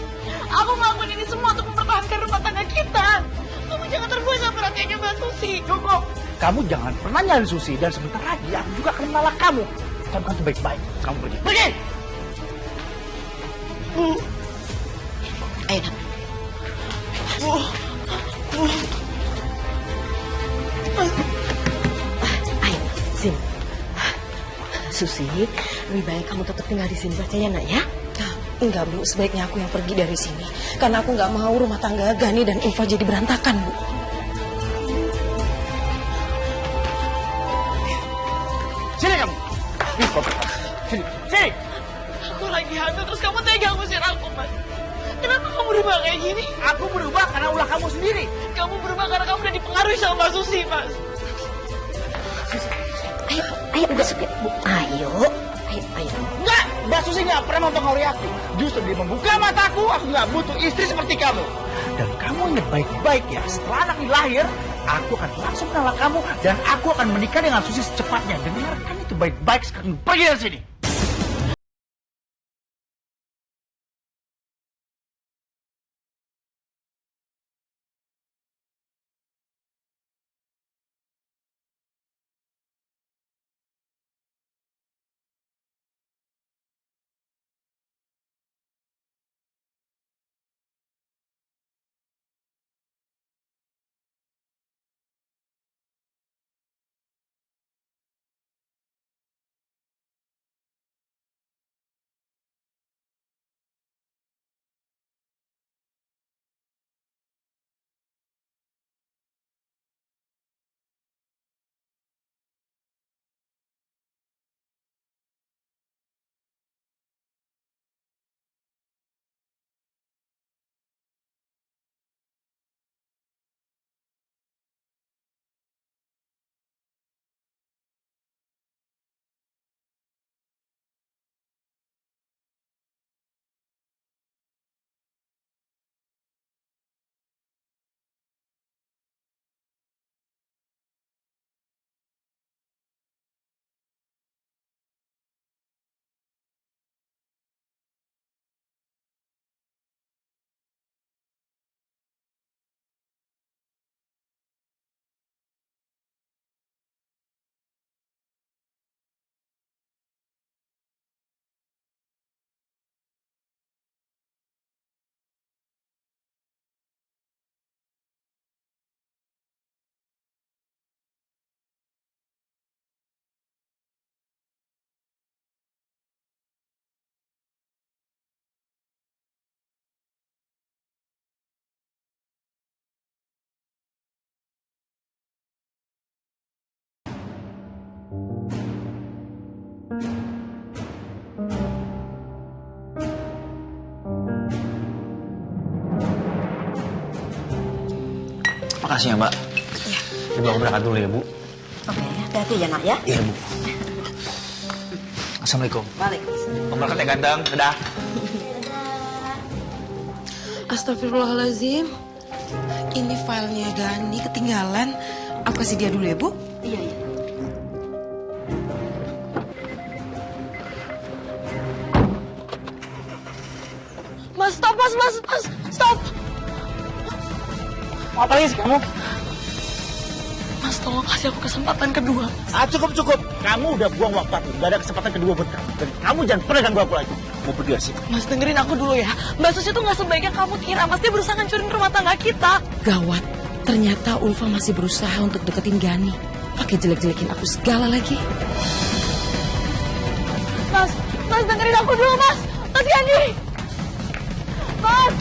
Aku ngelakuin ini semua untuk mempertahankan rumah tangga kita. Kamu jangan terbuai sama perhatiannya Mbak Susi. Cukup. Kamu jangan pernah nyari Susi dan sebentar lagi aku juga akan menolak kamu. Kamu kan tuh baik-baik. Kamu pergi. Pergi. Bu. Ayo, Nak. Bu. Ayo, sini. Susi, lebih baik kamu tetap tinggal di sini saja ya, Nak ya. Enggak, Bu. Sebaiknya aku yang pergi dari sini. Karena aku nggak mau rumah tangga Gani dan Ulfa jadi berantakan, Bu. Sini kamu. Sini. Aku lagi hamil, terus kamu tega ngusir aku, Mas. Kenapa kamu berubah kayak gini? Aku berubah karena ulah kamu sendiri. Kamu berubah karena kamu udah dipengaruhi sama Mbak Susi, Mas. Ayo masuk ya, Bu. Ayo. Enggak, Mbak Susi nggak pernah mempengaruhi aku. Justru dia membuka mataku, aku nggak butuh istri seperti kamu. Dan kamu ingat baik-baik ya, setelah anak ini lahir, aku akan langsung menolak kamu dan aku akan menikah dengan Susi secepatnya. Dengarkan itu baik-baik, sekarang pergi dari sini. Makasih ya, Mbak. Iya. Ibu aku berangkat dulu ya, Bu. Oke, hati-hati ya, Nak ya. Iya, Bu. Assalamualaikum. Waalaikumsalam. Om berangkat ya, ganteng. Dadah. Astagfirullahaladzim. Ini filenya Gani ketinggalan. Aku kasih dia dulu ya, Bu. Iya. Mas, stop, mas, stop. Apa lagi sih kamu? Mas, tolong kasih aku kesempatan kedua. Cukup. Kamu udah buang waktu aku. Gak ada kesempatan kedua buat kamu. Dan kamu jangan pernah ganggu aku lagi. Mau pergi gak sih? Mas, dengerin aku dulu ya. Mbak Susi tuh gak sebaik yang kamu kira. Mas, dia berusaha ngancurin rumah tangga kita. Gawat. Ternyata Ulfa masih berusaha untuk deketin Gani. Pakai jelek-jelekin aku segala lagi. Mas, dengerin aku dulu, Mas. Mas Gani. Mas.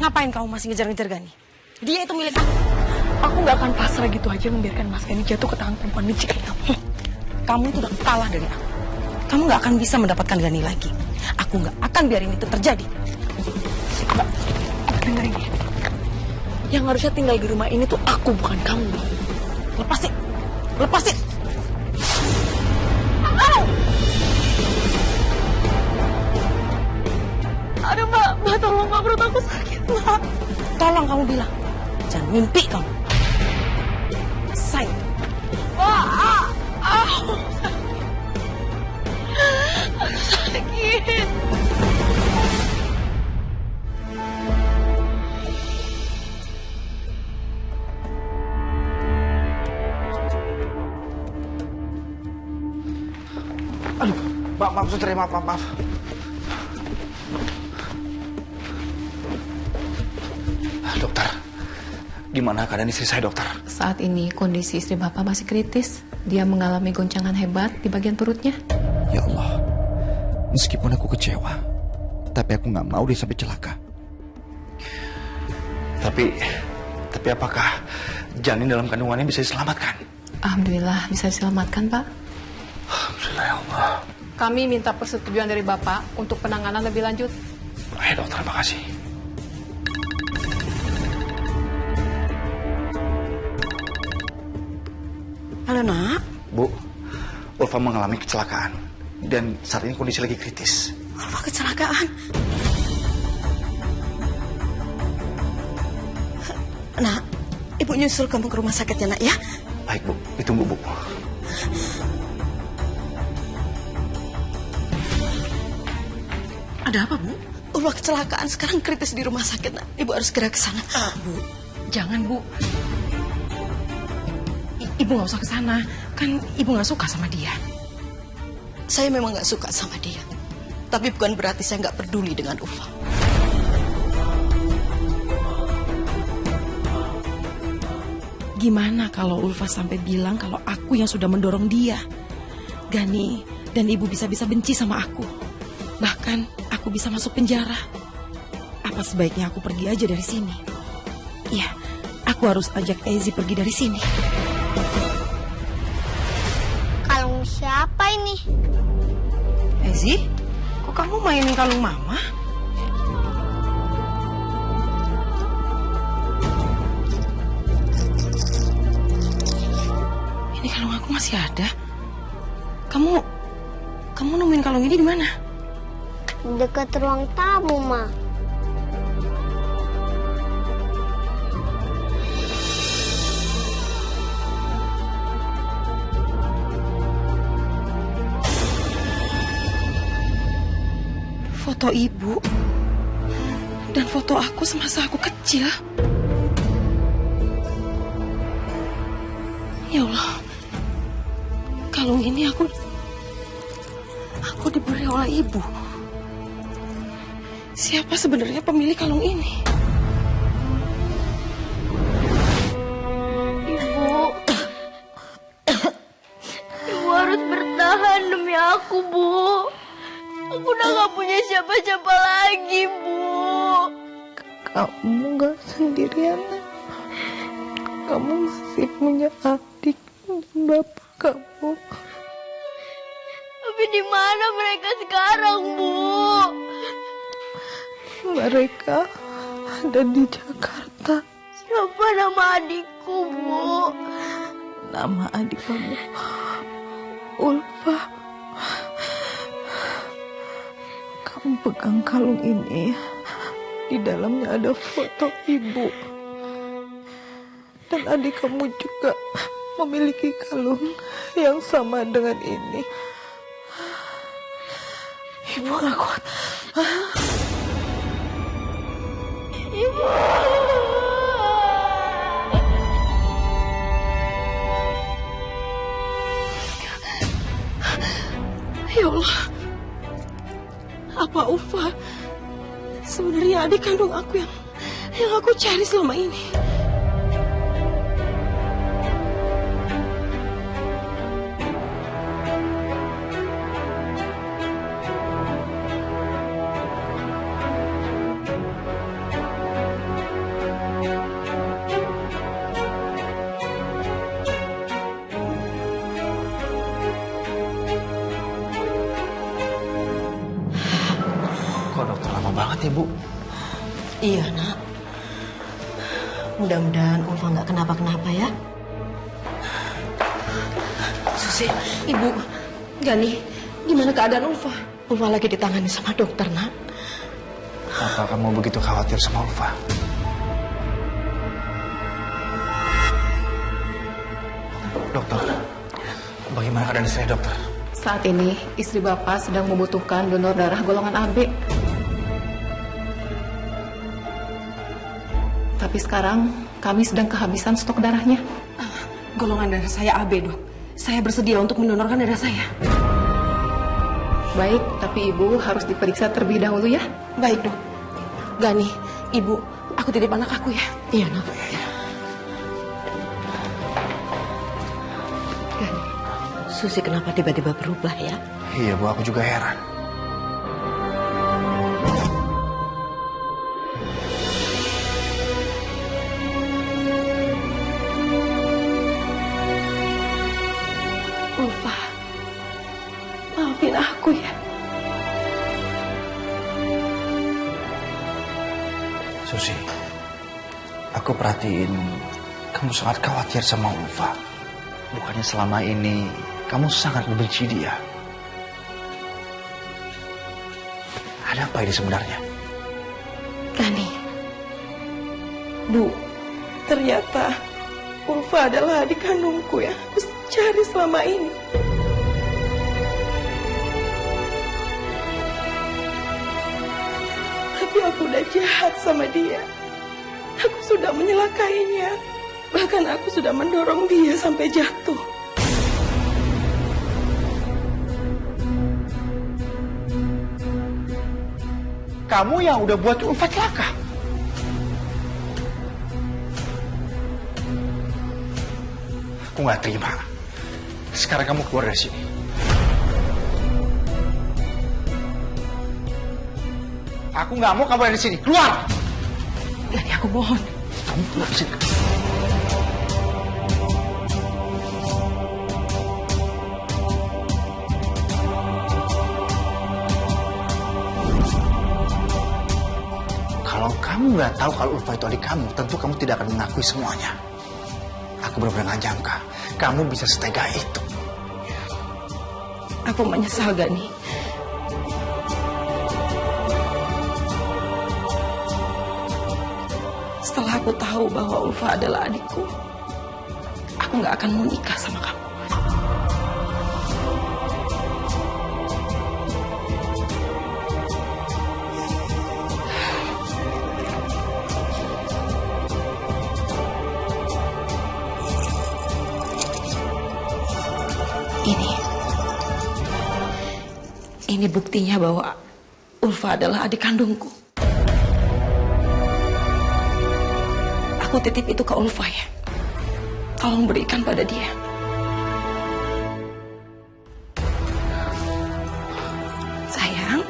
Ngapain kamu masih ngejar-ngejar Gani? Dia itu milik aku. Aku gak akan pasrah gitu aja membiarkan Mas Gani jatuh ke tangan perempuan licik kayak kamu. Kamu itu udah kalah dari aku. Kamu gak akan bisa mendapatkan Gani lagi. Aku gak akan biarin itu terjadi. Mbak, dengerin ya. Yang harusnya tinggal di rumah ini tuh aku, bukan kamu. Lepasin. Aduh, Mbak, tolong, Mbak, perut aku sakit, Mbak. Tolong kamu bilang. Jangan mimpi kamu. Say. Aku sakit. Aduh, maaf, Suster, maaf. Dokter, gimana keadaan istri saya, dokter? Saat ini kondisi istri Bapak masih kritis. Dia mengalami goncangan hebat di bagian perutnya. Ya Allah, meskipun aku kecewa, tapi aku nggak mau dia sampai celaka. Tapi apakah janin dalam kandungannya bisa diselamatkan? Alhamdulillah bisa diselamatkan, Pak. Alhamdulillah ya Allah. kami minta persetujuan dari Bapak untuk penanganan lebih lanjut. Baik dokter, terima kasih. Halo nak. Bu, Ulfa mengalami kecelakaan dan saat ini kondisi lagi kritis. Ulfa kecelakaan. Nak, ibu nyusul kamu ke rumah sakit ya nak ya. Baik Bu, ditunggu Bu. Ada apa Bu? Ulfa kecelakaan sekarang kritis di rumah sakit nak. Ibu harus segera ke sana. Bu, jangan Bu. Ibu nggak usah ke sana. Kan ibu nggak suka sama dia. Saya memang nggak suka sama dia. Tapi bukan berarti saya nggak peduli dengan Ulfa. Gimana kalau Ulfa sampai bilang kalau aku yang sudah mendorong dia? Gani dan ibu bisa-bisa benci sama aku. Bahkan aku bisa masuk penjara. Apa sebaiknya aku pergi aja dari sini? Iya, aku harus ajak Ezi pergi dari sini. Kalung siapa ini? Ezi, kok kamu mainin kalung mama? Ini kalung aku masih ada. Kamu nemuin kalung ini di mana? Dekat ruang tamu, Ma. Foto ibu dan foto aku semasa aku kecil. Ya Allah, kalung ini aku diberi oleh ibu. Siapa sebenarnya pemilik kalung ini? Ibu harus bertahan demi aku, Bu. Aku udah gak punya siapa-siapa lagi, Bu. Kamu gak sendirian. Kamu masih punya adik dan bapak kamu. Tapi di mana mereka sekarang, Bu? Mereka ada di Jakarta. Siapa nama adikku, Bu? Nama adik kamu Ulfa. Kamu pegang kalung ini. Di dalamnya ada foto ibu. Dan adik kamu juga memiliki kalung yang sama dengan ini. Ibu gak kuat. Ibu. Ya Allah, apa Ulfa sebenarnya adik kandung aku yang aku cari selama ini? Kok dokter lama banget ya Bu? Iya nak. Mudah-mudahan Ulfa nggak kenapa-kenapa ya. Susi, Ibu, Gani, gimana keadaan Ulfa? Ulfa lagi ditangani sama dokter nak. Apa kamu begitu khawatir sama Ulfa? Dokter, bagaimana keadaan istri dokter? Saat ini istri Bapak sedang membutuhkan donor darah golongan AB. Tapi sekarang kami sedang kehabisan stok darahnya. Golongan darah saya AB, Dok. Saya bersedia untuk mendonorkan darah saya. Baik, tapi Ibu harus diperiksa terlebih dahulu ya. Baik, Dok. Gani, Ibu, aku titip anak aku ya. Iya nak. Gani. Susi kenapa tiba-tiba berubah ya? Iya Bu, aku juga heran. Ulfa, maafin aku. aku ya? Susi, aku perhatiin kamu sangat khawatir sama Ulfa. Bukannya selama ini kamu sangat membenci dia. Ada apa ini sebenarnya? Gani, Bu, ternyata Ulfa adalah adik kandungku yang aku cari selama ini. Tapi aku udah jahat sama dia. Aku sudah menyelakainya. Bahkan aku sudah mendorong dia sampai jatuh. Kamu yang udah buat Ulfa celaka. Aku nggak terima. Sekarang kamu keluar dari sini. Aku nggak mau kamu ada di sini. Keluar! Gani, aku mohon. Kamu keluar dari sini. Kalau kamu nggak tahu kalau Ulfa itu adik kamu, tentu kamu tidak akan mengakui semuanya. Aku benar-benar nggak nyangka kamu bisa setega itu. Aku menyesal, Gani. Setelah aku tahu bahwa Ulfa adalah adikku, aku nggak akan mau nikah sama kamu. Ini buktinya bahwa Ulfa adalah adik kandungku. Aku titip itu ke Ulfa ya. Tolong berikan pada dia. Sayang,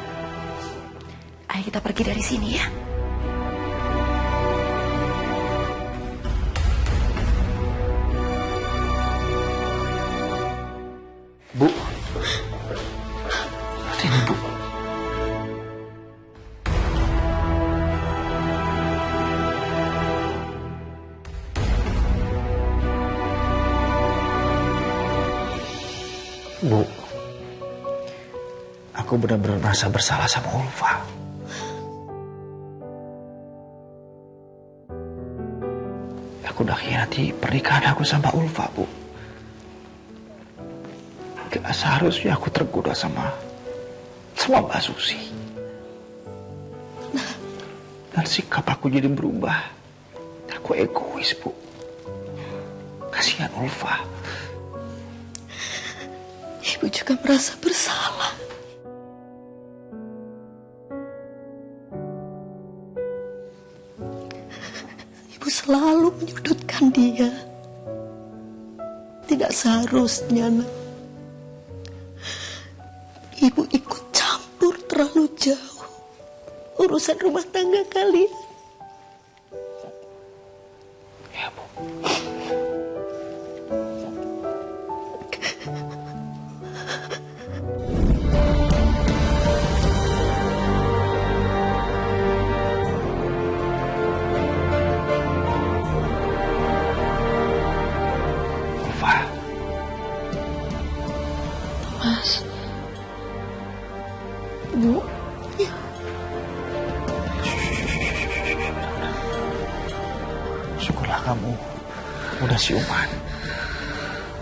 ayo kita pergi dari sini ya. Bu. Ini Bu. Bu, aku benar-benar merasa bersalah sama Ulfa. Aku udah khianati pernikahan aku sama Ulfa, Bu. Gak seharusnya aku tergoda sama Mbak Susi. Dan sikap aku jadi berubah. Aku egois, Bu. Kasihan Ulfa. Ibu juga merasa bersalah. Ibu selalu menyudutkan dia. Tidak seharusnya, Nak. Ibu ikut campur terlalu jauh urusan rumah tangga kalian. Ya, Bu. Ulfa. Mas. Bu. Ya. Syukurlah kamu udah siuman.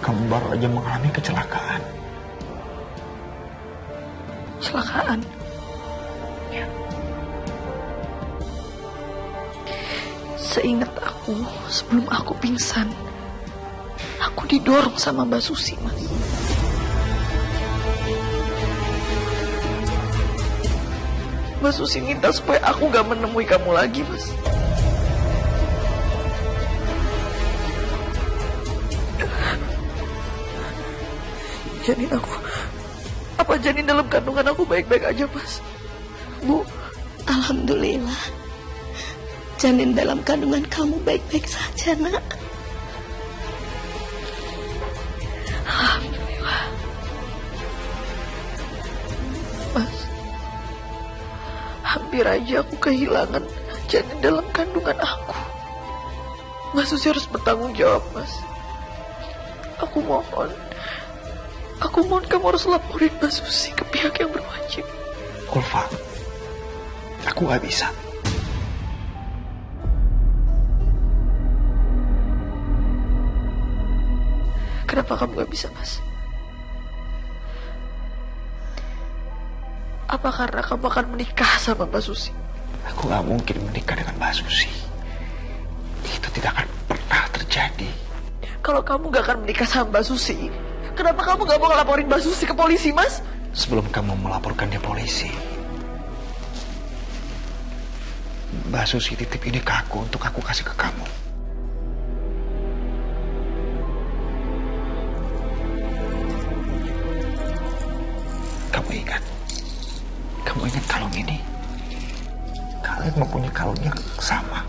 Kamu baru aja mengalami kecelakaan. Kecelakaan? Ya. Seingat aku, sebelum aku pingsan, aku didorong sama Mbak Susi, Mas. Mbak Susi minta supaya aku gak menemui kamu lagi, Mas. Janin aku, apa janin dalam kandungan aku baik-baik aja, Mas? Bu, alhamdulillah. Janin dalam kandungan kamu baik-baik saja, Nak. Alhamdulillah. terakhir aja aku kehilangan janin dalam kandungan aku. Mas Susi harus bertanggung jawab, Mas. Aku mohon kamu harus laporin Mas Susi ke pihak yang berwajib. Ulfa, aku gak bisa. Kenapa kamu gak bisa, Mas? Apa karena kamu akan menikah sama Mbak Susi? Aku gak mungkin menikah dengan Mbak Susi. Itu tidak akan pernah terjadi. Kalau kamu gak akan menikah sama Mbak Susi, kenapa kamu gak mau ngelaporin Mbak Susi ke polisi, Mas? Sebelum kamu melaporkan dia polisi, Mbak Susi titip ini ke aku untuk aku kasih ke kamu. Kamu ingat kalung ini? Kalian mempunyai kalung yang sama.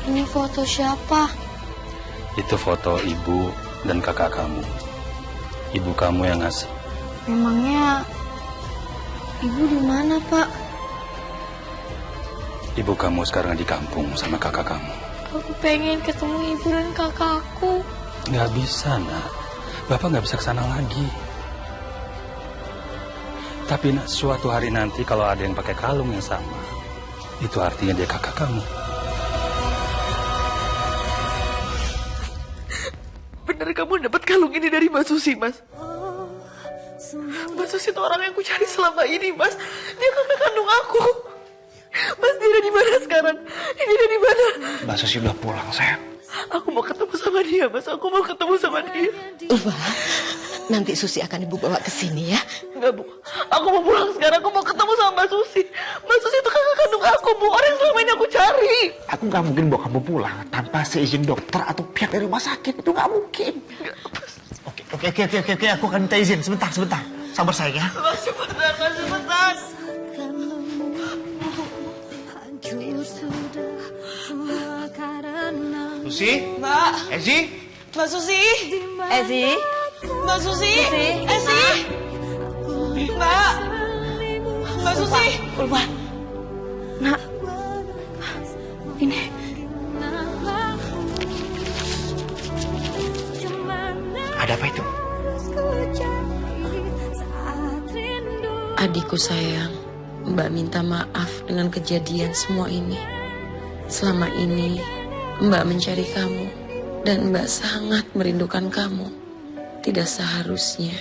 Ini foto siapa? Itu foto ibu dan kakak kamu. Ibu kamu yang ngasih. Memangnya ibu di mana, Pak? Ibu kamu sekarang di kampung sama kakak kamu. Aku pengen ketemu ibu dan kakakku. Nggak bisa, nak. Bapak nggak bisa kesana lagi. Tapi nak, suatu hari nanti kalau ada yang pakai kalung yang sama, itu artinya dia kakak kamu. Bener kamu dapat kalung ini dari Mbak Susi, Mas? Mbak Susi itu orang yang aku cari selama ini, Mas. Dia kakak kandung aku. Mas, dia ada di mana sekarang? Ini ada di mana? Mbak Susi udah pulang, sayang. Aku mau ketemu sama dia, Mas. Aku mau ketemu sama dia. Ulfa, nanti Susi akan ibu bawa ke sini ya. Enggak, Bu. Aku mau pulang sekarang. Aku mau ketemu sama Mbak Susi. Mbak Susi itu kakak kandung aku, Bu. Orang yang selama ini aku cari. Aku gak mungkin bawa kamu pulang tanpa seizin dokter atau pihak dari rumah sakit. Itu gak mungkin. Oke. Aku akan minta izin. Sebentar. Sabar sayang ya. Mas, sebentar. Susi? Mbak. Ezi? Mbak Susi. Ezi, Mbak Susi. Ezi. Mbak Susi. Ulfa, nak, ini. Ada apa itu? Adikku sayang, Mbak minta maaf dengan kejadian semua ini. Selama ini, Mbak mencari kamu, dan Mbak sangat merindukan kamu. Tidak seharusnya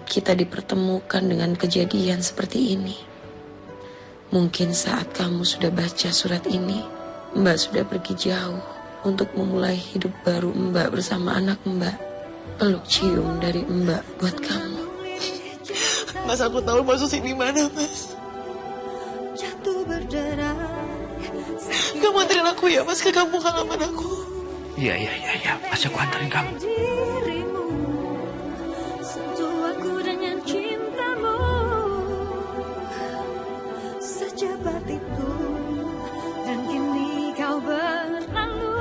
kita dipertemukan dengan kejadian seperti ini. Mungkin saat kamu sudah baca surat ini, Mbak sudah pergi jauh untuk memulai hidup baru Mbak bersama anak Mbak. Peluk cium dari Mbak buat kamu. Mas, aku tahu Mbak Susi di mana, Mas. Kamu anterin aku ya, Mas, ke kampung halaman aku. Iya. Masih aku anterin kamu. Secepat itu dan kini kau berlalu.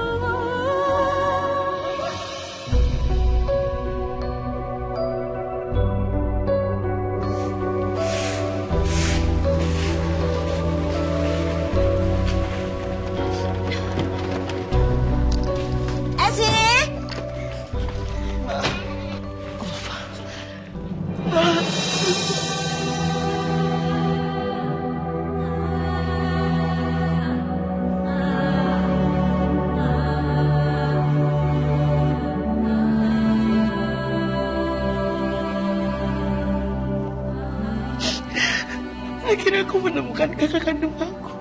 Akhirnya aku menemukan kakak kandung aku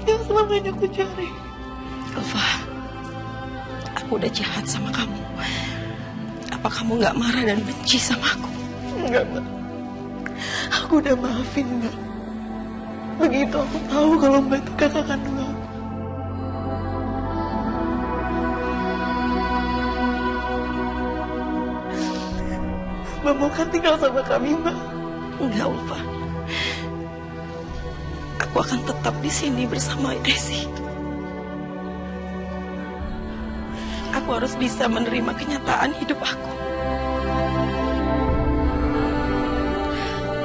yang selama ini aku cari. Ulfa, aku udah jahat sama kamu. Apa kamu nggak marah dan benci sama aku? Enggak, Mbak. Aku udah maafin, Mbak. Begitu aku tahu kalau Mbak itu kakak kandung aku. Mbak mau kan tinggal sama kami, Mbak? Enggak, Ulfa. Aku akan tetap di sini bersama Esi. Aku harus bisa menerima kenyataan hidup aku.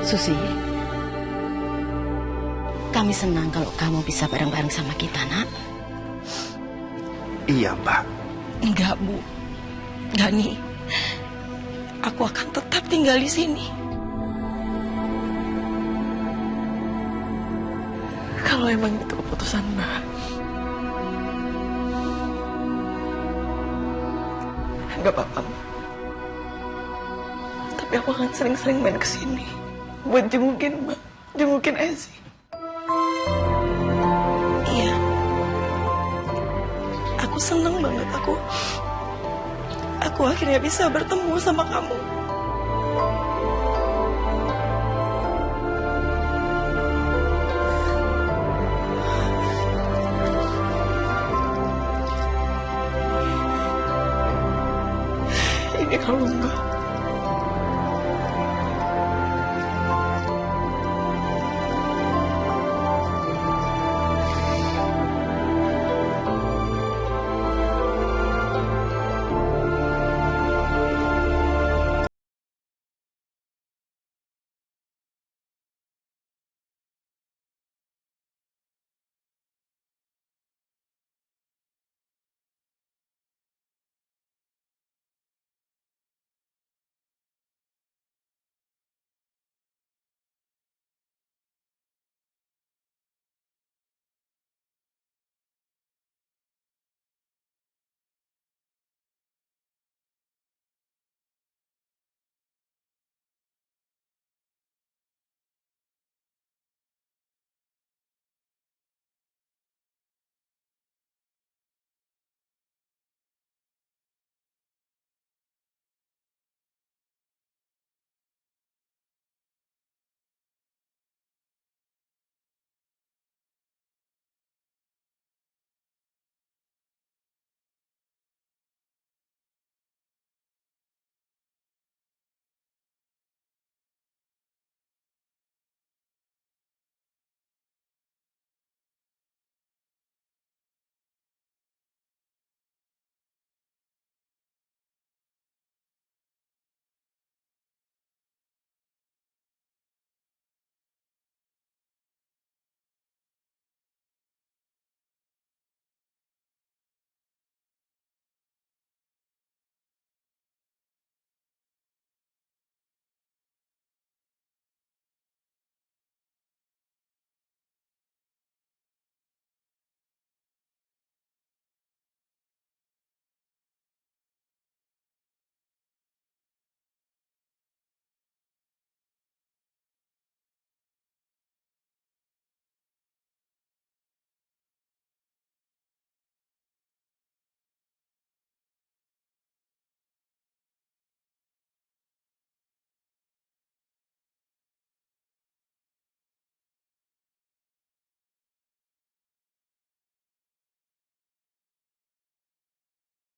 Susi, kami senang kalau kamu bisa bareng-bareng sama kita, nak. Iya, Mbak. Enggak, Bu. Dani, aku akan tetap tinggal di sini. Kalau emang itu keputusan Mbak, nggak apa-apa, Mbak. Tapi aku akan sering-sering main ke sini buat jengukin Mbak, jengukin Esi. Iya. Aku seneng banget aku akhirnya bisa bertemu sama kamu. Ini kalau Mbak